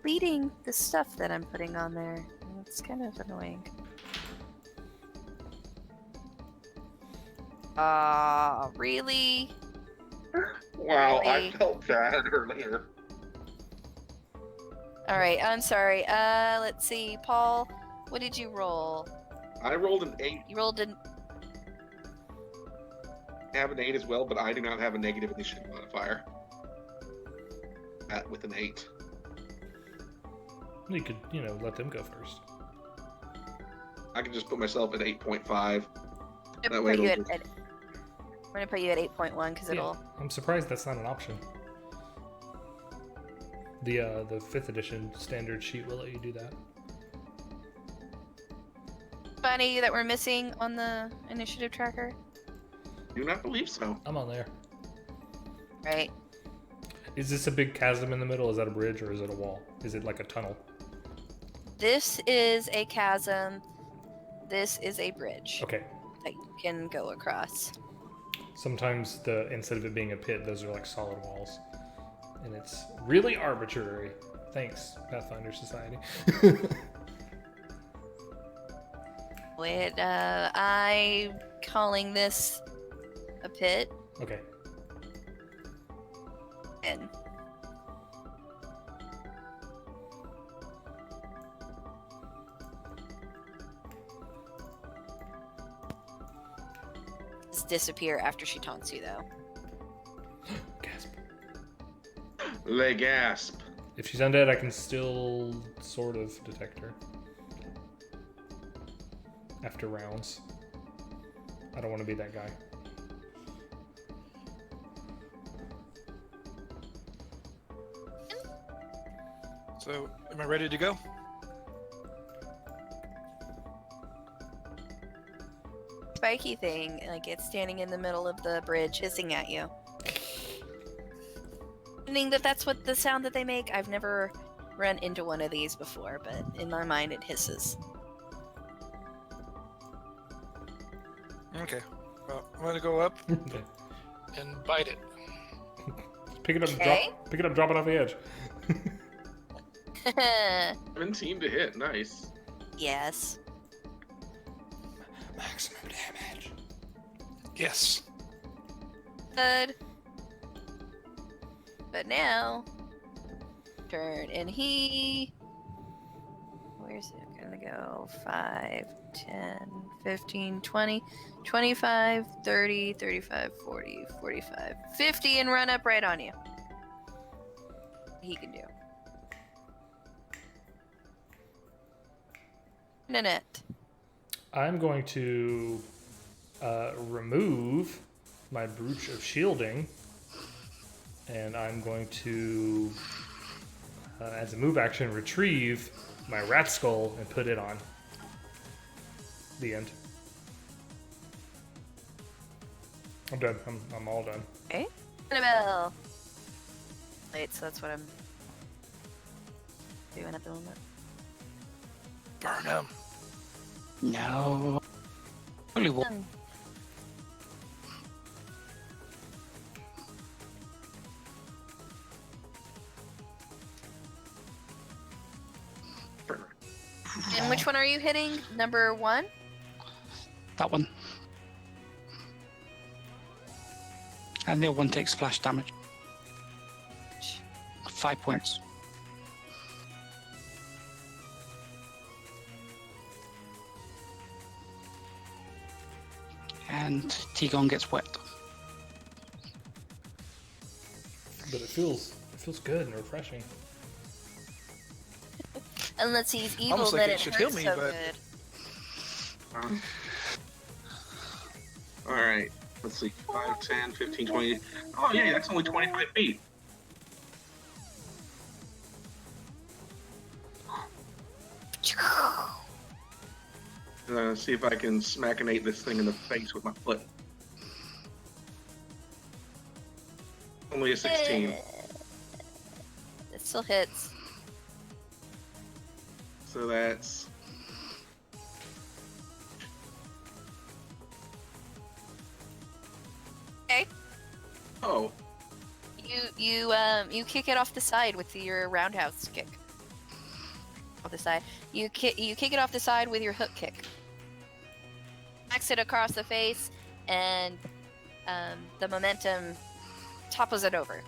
Reading the stuff that I'm putting on there. It's kind of annoying. Really? Wow, I Really? felt bad earlier. Alright, I'm sorry. Let's see. Paul, what did you roll? I rolled an 8. You rolled an... I have an 8 as well, but I do not have a negative initiative modifier. With an 8. You could, let them go first. I can just put myself at 8.5. I'm That way gonna it'll put you at 8.1 because it'll... I'm surprised that's not an option. The 5th edition standard sheet will let you do that. Funny that we're missing on the initiative tracker. Do not believe so. I'm on there. Right. Is this a big chasm in the middle? Is that a bridge or is it a wall? Is it like a tunnel? This is a chasm. This is a bridge Okay. that you can go across. Sometimes instead of it being a pit, those are like solid walls. And it's really arbitrary. Thanks, Pathfinder Society. Wait, I'm calling this a pit. Okay. And disappear after she taunts you, though. Gasp. Le gasp. If she's undead, I can still sort of detect her. After rounds. I don't want to be that guy. So, am I ready to go? Spiky thing, like it's standing in the middle of the bridge, hissing at you. Meaning that's what the sound that they make. I've never run into one of these before, but in my mind it hisses. Okay. Well, I'm gonna go up Okay. and bite it. Pick it up, Okay. pick it up, drop it off the edge. 17 to hit. Nice. Yes. Maximum damage. Yes. Good. But now, turn, and where's it gonna go? 5, 10, 15, 20, 25, 30, 35, 40, 45, 50, and run up right on you. He can do. Nanette. I'm going to remove my brooch of shielding, and I'm going to, as a move action, retrieve my rat skull and put it on. The end. I'm done. I'm all done. Okay. Annabelle. Wait, so that's what I'm doing at the moment. Burn him. No. Only one. And which one are you hitting? Number 1? That one. And the other one takes splash damage. 5 points. And Tigon gets wet. But it feels good and refreshing. Unless he's evil, Almost like then it it should hurts heal me, so but- good. Alright. Let's see. 5, 10, 15, 20. Oh, yeah, that's only 25 feet. See if I can smackinate this thing in the face with my foot. Only a 16. It still hits. So that's... Okay. Oh. You kick it off the side with your roundhouse kick. Off the side. You kick it off the side with your hook kick. Smacks it across the face, and the momentum topples it over.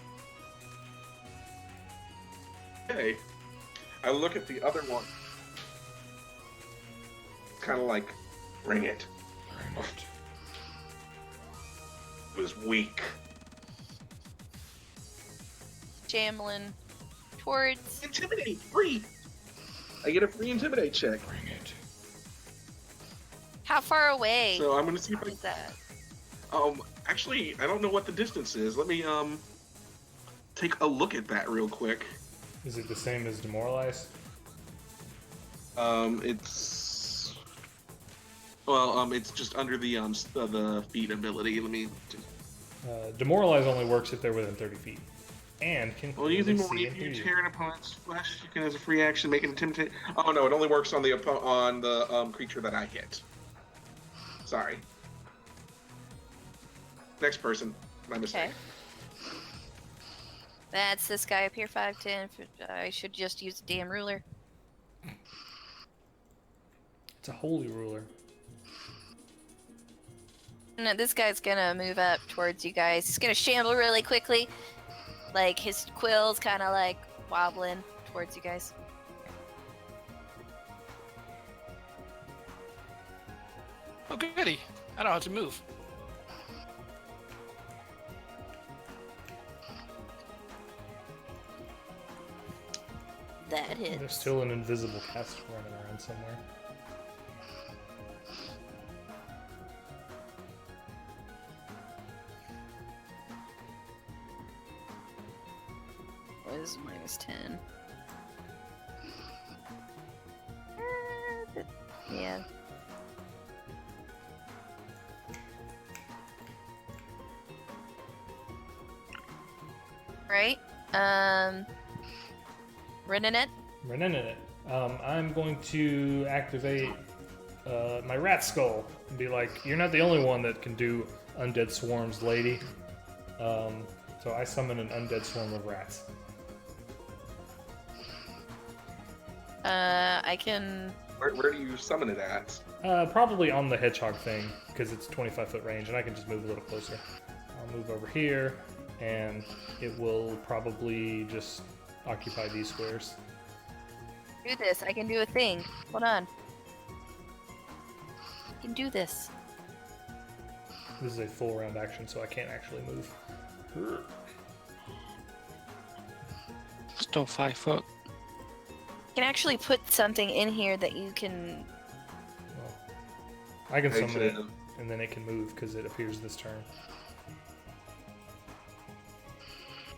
Okay. I look at the other one. It's kind of like, bring it. Bring it. It was weak. Shambling towards. Intimidate, free. I get a free intimidate check. Bring it. How far away So I'm gonna see if is that? actually, I don't know what the distance is. Let me take a look at that real quick. Is it the same as demoralize? It's just under the feat ability. Let me just... Demoralize only works if they're within 30 feet. And can Well, using see more and if hear you you. tear an opponent's flesh, you can as a free action make an intimidate. Oh no, it only works on the creature that I hit. Sorry. Next person. My mistake. Okay. That's this guy up here, 5'10". I should just use a damn ruler. It's a holy ruler. No, this guy's gonna move up towards you guys. He's gonna shamble really quickly. Like, his quill's kind of like wobbling towards you guys. Oh, goody. I know how to move. That hits. There's still an invisible caster running around somewhere. Was -10. Yeah. Right. Running it. Running in it. I'm going to activate my rat skull and be like, "You're not the only one that can do undead swarms, lady." So I summon an undead swarm of rats. I can. Where do you summon it at? Probably on the hedgehog thing, because it's 25-foot range, and I can just move a little closer. I'll move over here, and it will probably just occupy these squares. Do this. I can do a thing. Hold on. I can do this. This is a full round action, so I can't actually move. Still 5 foot. You can actually put something in here that you can. Well, I can Hey, summon it, Tim. and then it can move because it appears this turn.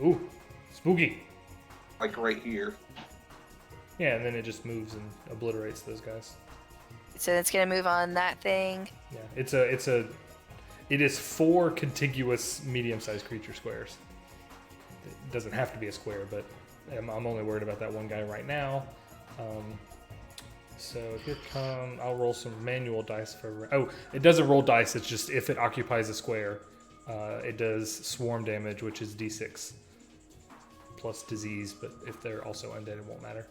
Ooh, spooky. Like right here. Yeah, and then it just moves and obliterates those guys. So it's gonna move on that thing. Yeah, it is 4 contiguous medium-sized creature squares. It doesn't have to be a square, but I'm only worried about that one guy right now. So here come. I'll roll some manual dice for. Oh, it doesn't roll dice. It's just if it occupies a square, it does swarm damage, which is d6 plus disease. But if they're also undead, it won't matter.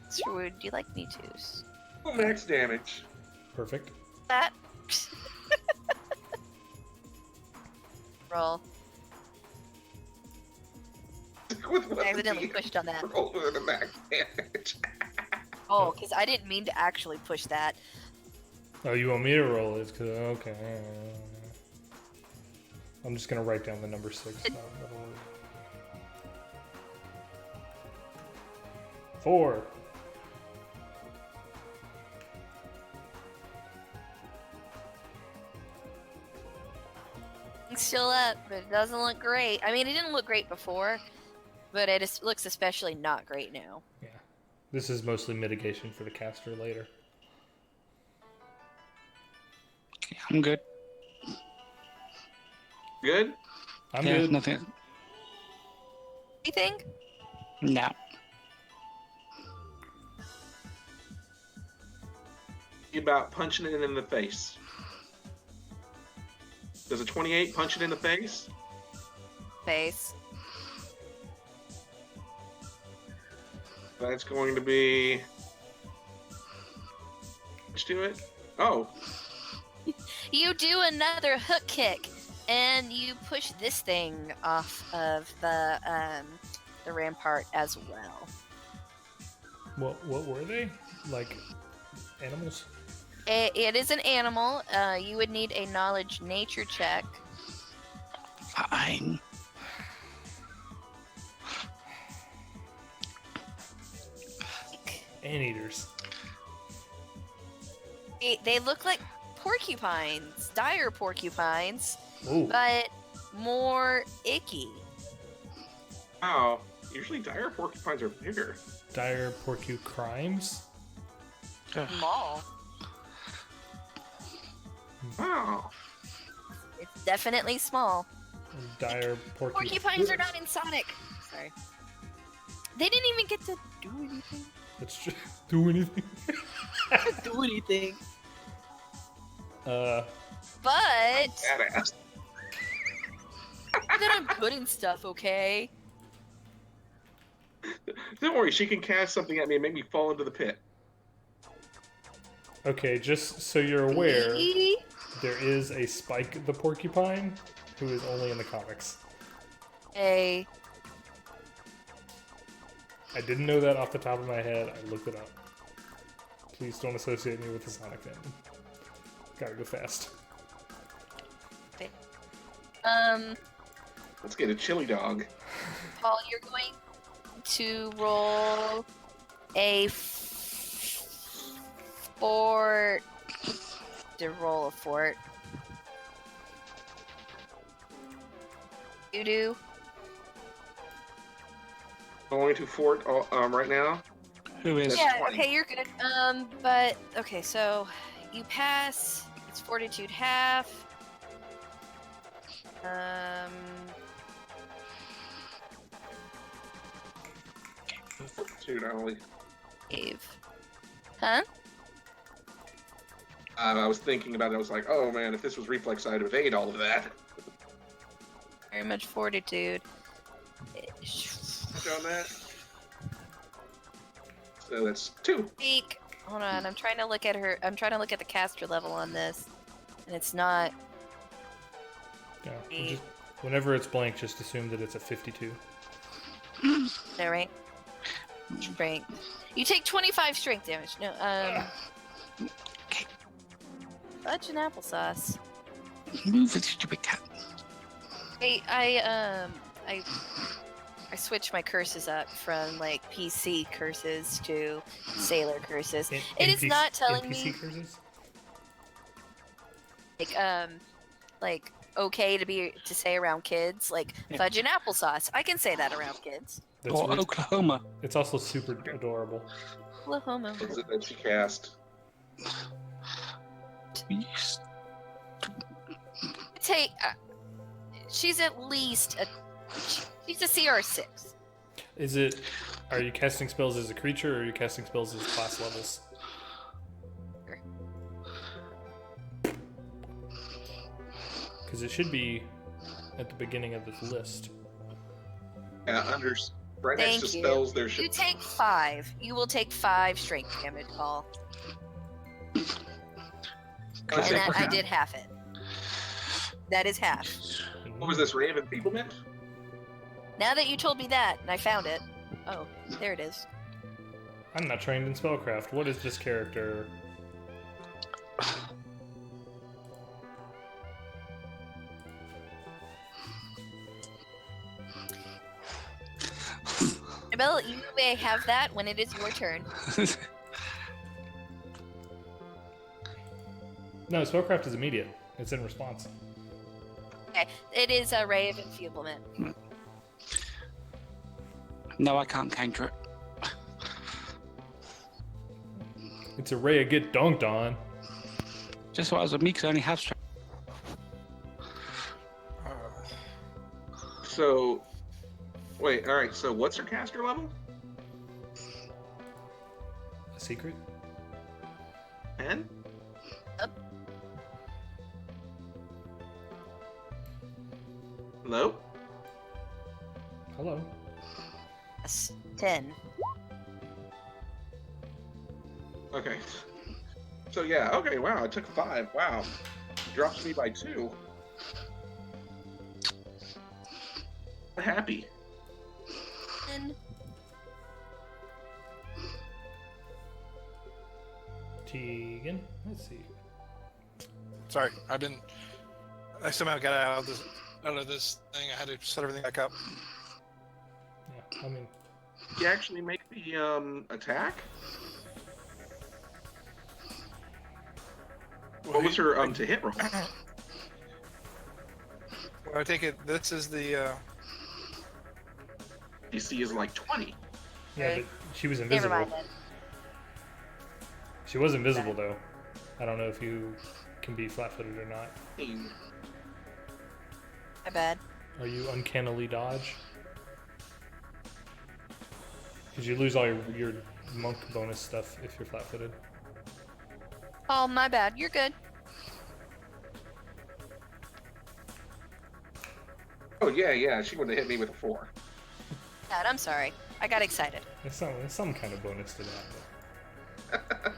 So would you like me to? Oh, max damage. Perfect. That. Roll. With what I accidentally the pushed on that. roll with the max damage. Oh, because I didn't mean to actually push that. Oh, you want me to roll it? Okay. I'm just gonna write down the number 6. That'll work. 4. It's still up, but it doesn't look great. I mean, it didn't look great before, but it looks especially not great now. Yeah. This is mostly mitigation for the caster later. Okay, I'm good. Good? I'm Yeah, good. nothing. Anything? No. About punching it in the face. Does a 28 punch it in the face? Face. That's going to be. Let's do it. Oh, You do another hook kick, and you push this thing off of the rampart as well. What were they? Like animals? It is an animal. You would need a knowledge nature check. Fine. Anteaters. They look like porcupines, dire porcupines, Ooh. but more icky. wow. Usually dire porcupines are bigger. Dire porcu crimes? Ugh. Small. Wow. It's definitely small. Dire porcu. Porcupines are not in Sonic. Sorry. They didn't even get to do anything. Let's just do anything. Do anything. Badass. That I'm good in stuff, okay? Don't worry, she can cast something at me and make me fall into the pit. Okay, just so you're aware, Me? there is a Spike the Porcupine who is only in the comics. Hey. I didn't know that off the top of my head. I looked it up. Please don't associate me with the Sonic fandom. Gotta go fast. Let's get a chili dog. Paul, you're going to roll a fort. To roll a fort. You do. Going to fort right now. Who is? Yeah, 20. okay, you're good. But okay, so you pass. It's fortitude half. Dude, I only. Dave. Huh? I was thinking about it. I was like, oh man, if this was reflex, I'd evade all of that. Very much fortitude. Touch on that. So that's 2. Speak. Hold on, I'm trying to look at her. I'm trying to look at the caster level on this, and it's not. Yeah. Whenever it's blank, just assume that it's a 52. There, right? Strength. You take 25 strength damage. No, fudge and applesauce. Move it, stupid cat. Hey, I switched my curses up from like PC curses to sailor curses. It is not telling NPC me curses? like okay to say around kids, like Yeah. fudge and applesauce. I can say that around kids. That's Or weird. Oklahoma. It's also super adorable. Oklahoma. What is it that she cast? Yes. Take. She's at least she's a CR6. Is it? Are you casting spells as a creature, or are you casting spells as class levels? Because it should be at the beginning of this list. Yeah, right next Thank to you. spells, there You should. take 5. You will take 5 strength damage, Paul. Can I And say that, I what- did half it. That is half. What was this, Rave Enfeeblement? Now that you told me that, and I found it. Oh, there it is. I'm not trained in spellcraft. What is this character? Isabel, you may have that when it is your turn. No, spellcraft is immediate. It's in response. Okay, it is a ray of enfeeblement. No, I can't counter it. It's a ray of get dunked on. Just what I was with me, because I only have strength. So, wait, all right. So, what's her caster level? A secret? 10? Hello? Hello. Yes, 10. Okay. So, yeah, okay, wow, I took 5. Wow. Drops me by 2. Happy. 10. Tegan. Let's see. Sorry, I somehow got out of this thing. I had to set everything back up. Yeah, I mean, You actually make the attack? What was her to hit roll? Well, I take it this is the. DC is like 20. yeah, Right. but she was Never invisible. mind then. She was invisible though. I don't know if you can be flat-footed or not. My bad. Are you uncannily dodge? Because you lose all your monk bonus stuff if you're flat-footed. Oh, my bad. You're good. Oh, yeah, she would have hit me with a 4. Dad, I'm sorry. I got excited. There's some kind of bonus to that.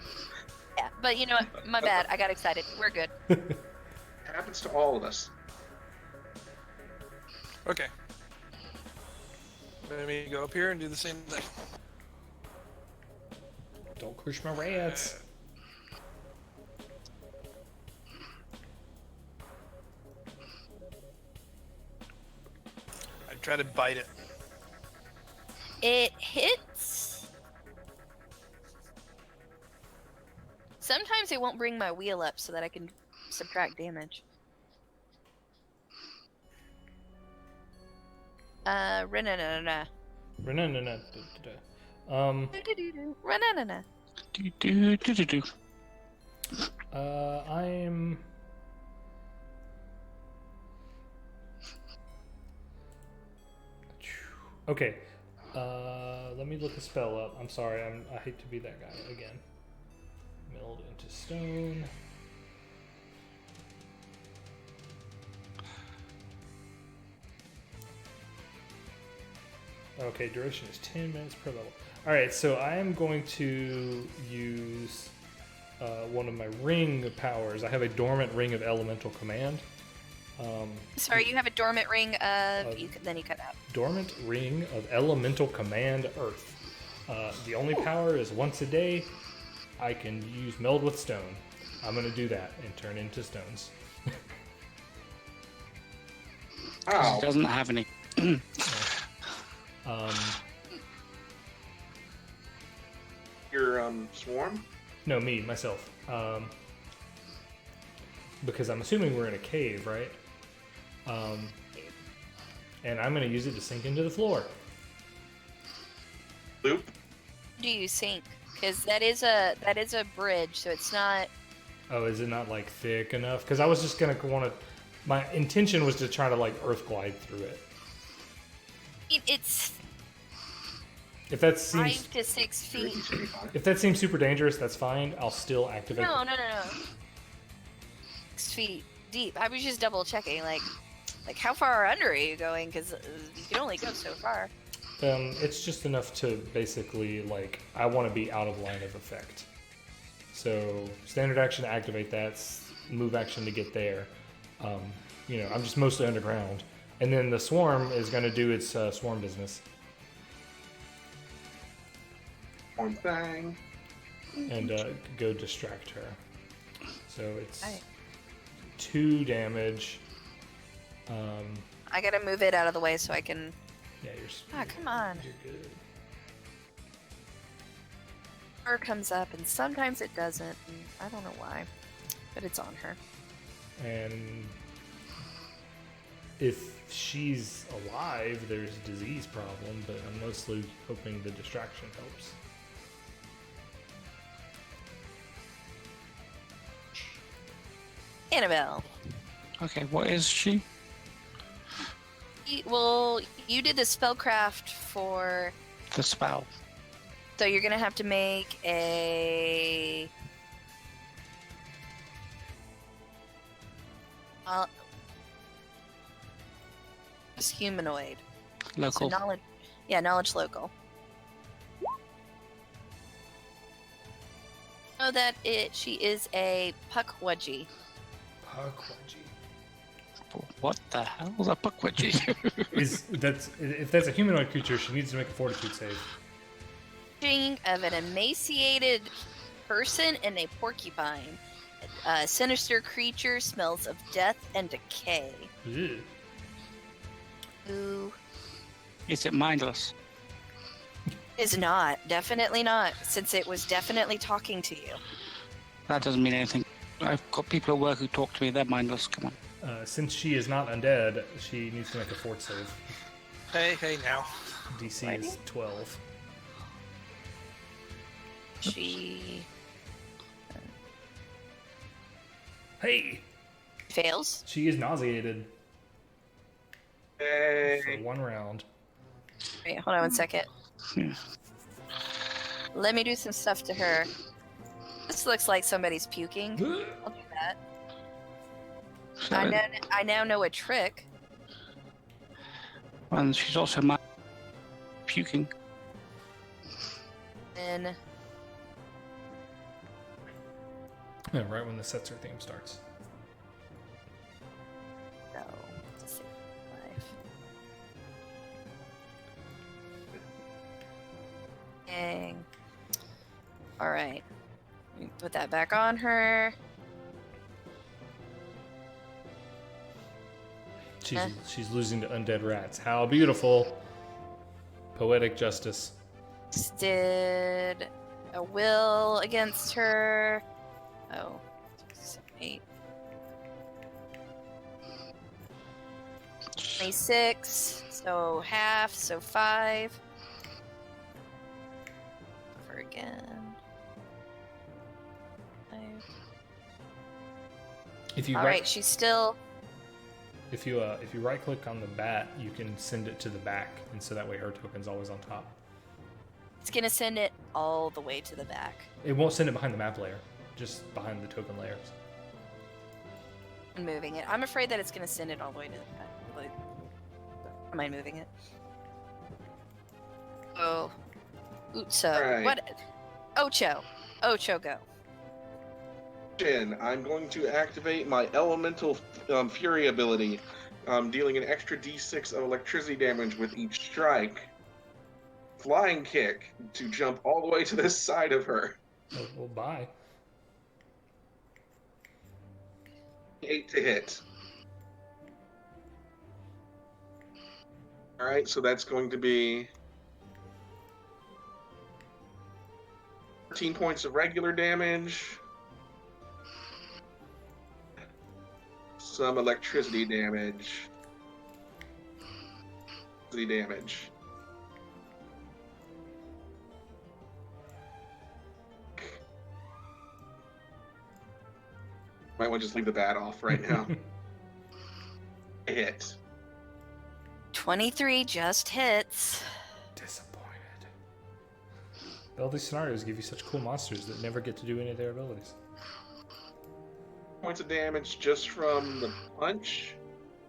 Yeah, but you know what? My bad. I got excited. We're good. Happens to all of us. Okay. Let me go up here and do the same thing. Don't crush my rats. I try to bite it. It hits. Sometimes it won't bring my wheel up so that I can subtract damage. Renanana. Renanana. Renanana. Do. I'm. Okay. Let me look a spell up. I'm sorry. I hate to be that guy again. Meld into stone. Okay, duration is 10 minutes per level. Alright, so I am going to use one of my ring powers. I have a dormant ring of elemental command. Sorry, you have a dormant ring of. Then you cut out. Dormant ring of elemental command earth. The only power is once a day. I can use meld with stone. I'm going to do that and turn into stones. Ow. It doesn't have any. Your swarm? No, me, myself. Because I'm assuming we're in a cave, right? And I'm going to use it to sink into the floor. Loop? Do you sink? Because that is a bridge, so it's not. Oh, is it not like thick enough? Because I was just going to want to. My intention was to try to like earth glide through it. It's If that seems 5 to 6 feet. if that seems super dangerous, that's fine. I'll still activate. No. 6 feet deep. I was just double checking, like how far under are you going? Because you can only go so far. It's just enough to basically like I want to be out of line of effect. So standard action to activate that, move action to get there. I'm just mostly underground, and then the swarm is going to do its swarm business. One thing. And go distract her. So it's Alright. 2 damage. I gotta move it out of the way so I can. Yeah, Come on. You're good. Her comes up, and sometimes it doesn't. And I don't know why, but it's on her. And if she's alive, there's a disease problem, but I'm mostly hoping the distraction helps. Annabelle. Okay, what is she? Well, you did the spellcraft for, The spell. so you're gonna have to make a. It's humanoid. Local. So knowledge. Yeah, knowledge local. Know that she is a puckwudgie. What the hell is a puckwudgie? If that's a humanoid creature, she needs to make a fortitude save. Of an emaciated person and a porcupine. A sinister creature, smells of death and decay. Ew. Ooh. Is it mindless? Is not. Definitely not. Since it was definitely talking to you. That doesn't mean anything. I've got people at work who talk to me. They're mindless. Come on. Since she is not undead, she needs to make a fort save. Hey now. DC is 12. She Hey! fails. She is nauseated for Hey. 1 round. Wait, hold on 1 second. Yeah. Let me do some stuff to her. This looks like somebody's puking. I'll do that. I now know a trick. And she's also puking. And Yeah, right when the Setzer theme starts. go. Let's see. 5. Dang. All right. Let me put that back on her. She's losing to undead rats. How beautiful. Poetic justice. Did a will against her. Oh, 8. 26. So half. So 5. Over again. 5. If you All right, she's still. if you right click on the bat, you can send it to the back, and so that way her token's always on top. It's gonna send it all the way to the back. It won't send it behind the map layer, just behind the token layers. I'm moving it. I'm afraid that it's gonna send it all the way to the back. Like, am I moving it? Oh, so Alright. what? Ocho, go. I'm going to activate my Elemental Fury ability, dealing an extra d6 of electricity damage with each strike. Flying kick to jump all the way to this side of her. Oh, well, bye. 8 to hit. Alright, so that's going to be 13 points of regular damage. Some electricity damage. Might want to just leave the bat off right now. Hit. 23 just hits. Disappointed. All these scenarios give you such cool monsters that never get to do any of their abilities. Points of damage just from the punch.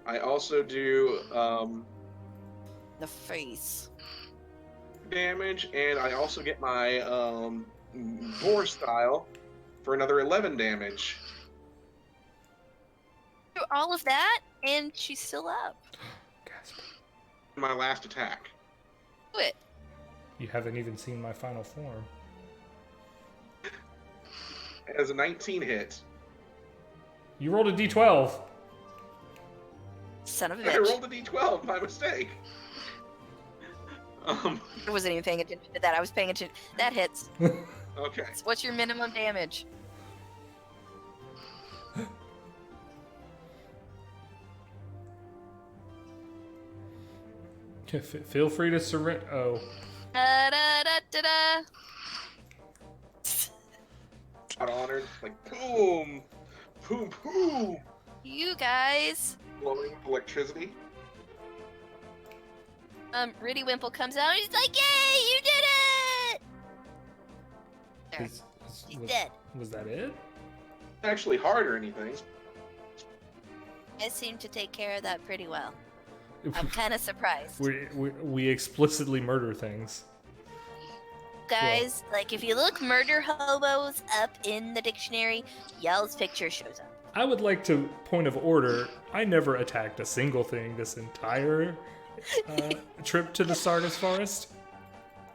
I also do The face. damage, and I also get my boar style for another 11 damage. Do all of that, and she's still up. Gasp. My last attack. Do it. You haven't even seen my final form. As a 19 hit. You rolled a d12. Son of a I bitch. rolled a d12, my mistake. I wasn't even paying attention to that. I was paying attention. That hits. Okay. What's your minimum damage? Feel free to surrender. Oh. Da da da da da. Got honored. Like, boom. boom, boom. You guys. Blowing with electricity. Riddy Wimple comes out and he's like, "Yay, you did it!" There, she's dead. Was that it? Actually hard or anything. I seem to take care of that pretty well. I'm kind of surprised. We explicitly murder things. Guys, like if you look murder hobos up in the dictionary, Yell's picture shows up. I would like to point of order. I never attacked a single thing this entire trip to the Sardis Forest.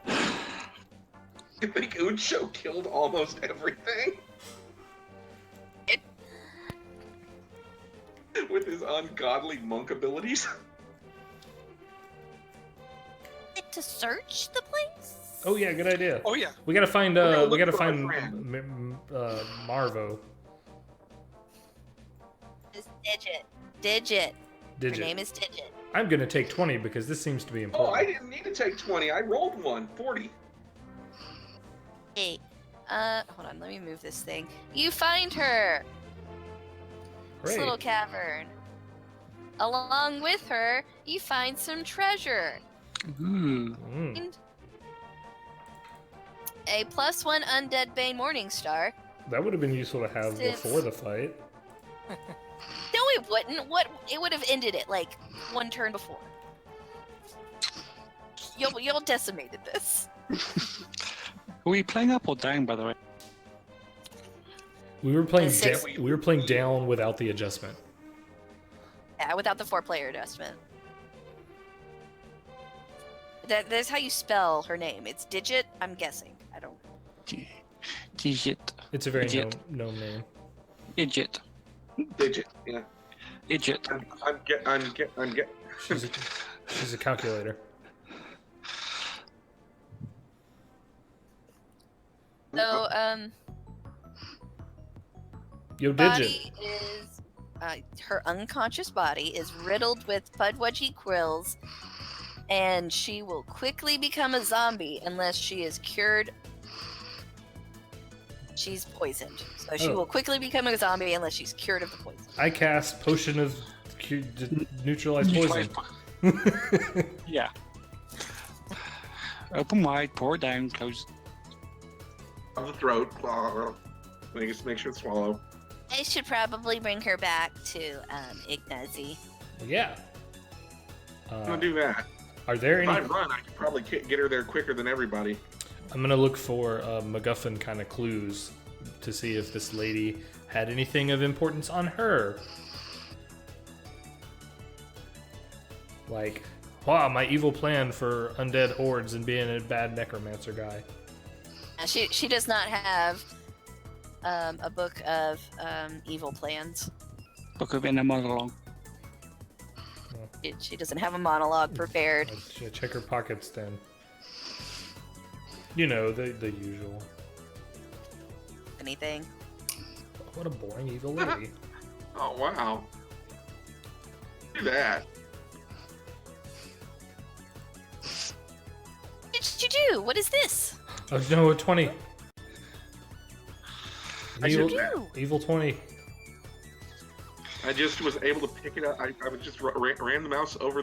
I think Ucho killed almost everything. With his ungodly monk abilities. To search the place? Oh yeah, good idea. Oh yeah. We gotta find gonna we gotta look for our find friend. Marvo. It's Digit. Her Digit. name is Digit. I'm gonna take 20 because this seems to be Oh, important. I didn't need to take 20. I rolled one. 40. Hey, hold on, let me move this thing. You find her! This Great. little cavern. Along with her, you find some treasure. Ooh. Mm, A +1 undead Bane Morningstar. that would have been useful to have Since- before the fight. No, it wouldn't. What? It would have ended it like one turn before. Y'all decimated this. Are we playing up or down, by the way? We were playing Six- we were playing down without the adjustment. Yeah, without the 4-player adjustment. That's how you spell her name. It's Digit, I'm guessing. I don't. Digit. It's a very Digit. known name. Idjit. Digit. Yeah. Idjit. I'm get. She's a calculator. So, Yo, Digit. body is her unconscious body is riddled with pudwudgy quills, and she will quickly become a zombie unless she is cured. She's poisoned, so she Oh. will quickly become a zombie unless she's cured of the poison. I cast potion of neutralize poison. Yeah. Open wide, pour down, close. Of the throat. Make sure to swallow. I should probably bring her back to Ignazi. Yeah. I'm gonna do that. Are there If any? I run, I could probably get her there quicker than everybody. I'm gonna look for MacGuffin kind of clues to see if this lady had anything of importance on her. Like, wow, my evil plan for undead hordes and being a bad necromancer guy. She does not have a book of evil plans. Book of Inner Monologue. She doesn't have a monologue prepared. Check her pockets then. You know, the usual. Anything. What a boring evil lady. Oh wow. Do that. What did you do? What is this? Oh no, a 20. I Evil, should- evil 20. I just was able to pick it up. I was just ran the mouse over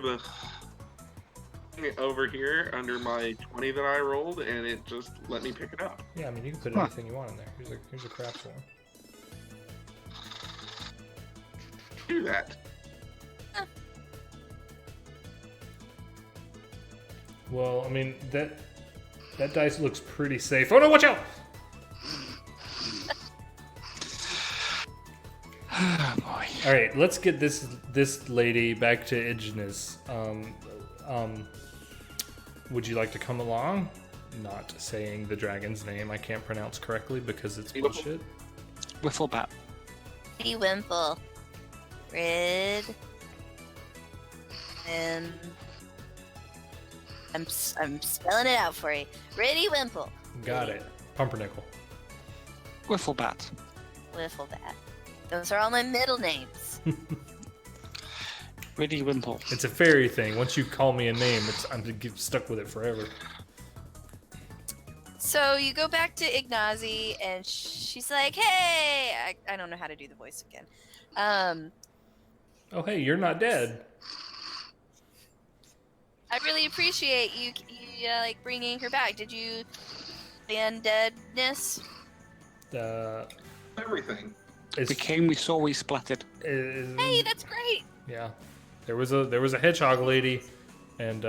over here under my 20 that I rolled, and it just let me pick it up. Yeah, I mean, you can put Huh. anything you want in there. Here's a craft one. Do that. Well, I mean, that dice looks pretty safe. Oh no, watch out! Oh boy. All right, let's get this lady back to Ignis. Would you like to come along? Not saying the dragon's name I can't pronounce correctly because it's bullshit. Wifflebat. Riddy Wimple. Rid. And I'm spelling it out for you. Riddy Wimple. Got it. Pumpernickel. Wifflebat. Wifflebat. Those are all my middle names. Riddy Wimple. It's a fairy thing. Once you call me a name, I'm stuck with it forever. So you go back to Ignazi, and she's like, "Hey, I don't know how to do the voice again." Oh, hey, you're not dead. I really appreciate you like bringing her back. Did you the undeadness? Everything. We came, we saw, we splattered. Hey, that's great. Yeah, there was a hedgehog lady, and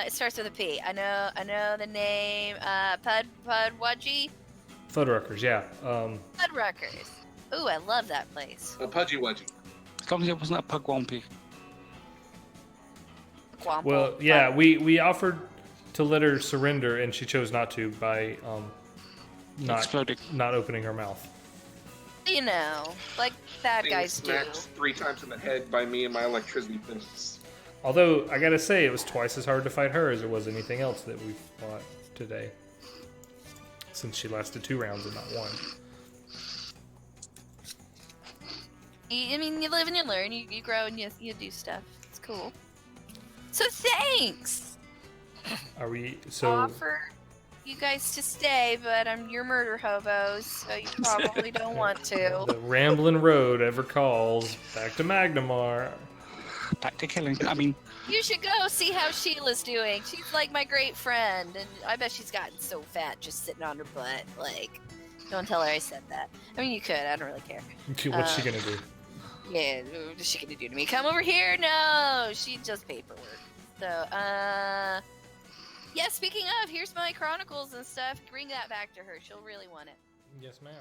It starts with a P. I know the name. Pudwudgie. Fuddruckers. Yeah. Pudruckers. Ooh, I love that place. A pudgy wudgy. As long as it wasn't a pugwampy. Gwample. Well, yeah, we offered to let her surrender, and she chose not to by Exploding. not opening her mouth. You know, like bad Being guys do. smacked 3 times in the head by me and my electricity fists. Although I gotta say, it was twice as hard to fight her as it was anything else that we fought today. Since she lasted 2 rounds and not 1. I mean, you live and you learn. You grow and you do stuff. It's cool. So thanks. Are we so? Offer you guys to stay, but you're murder hobos, so you probably don't want to. The rambling road ever calls back to Magnamar. Back to killing. I mean, You should go see how Sheila's doing. She's like my great friend, and I bet she's gotten so fat just sitting on her butt. Like, don't tell her I said that. I mean, you could. I don't really care. What's she gonna do? Yeah, what is she gonna do to me? Come over here? No, she does paperwork. So, yeah. Speaking of, here's my chronicles and stuff. Bring that back to her. She'll really want it. Yes, ma'am.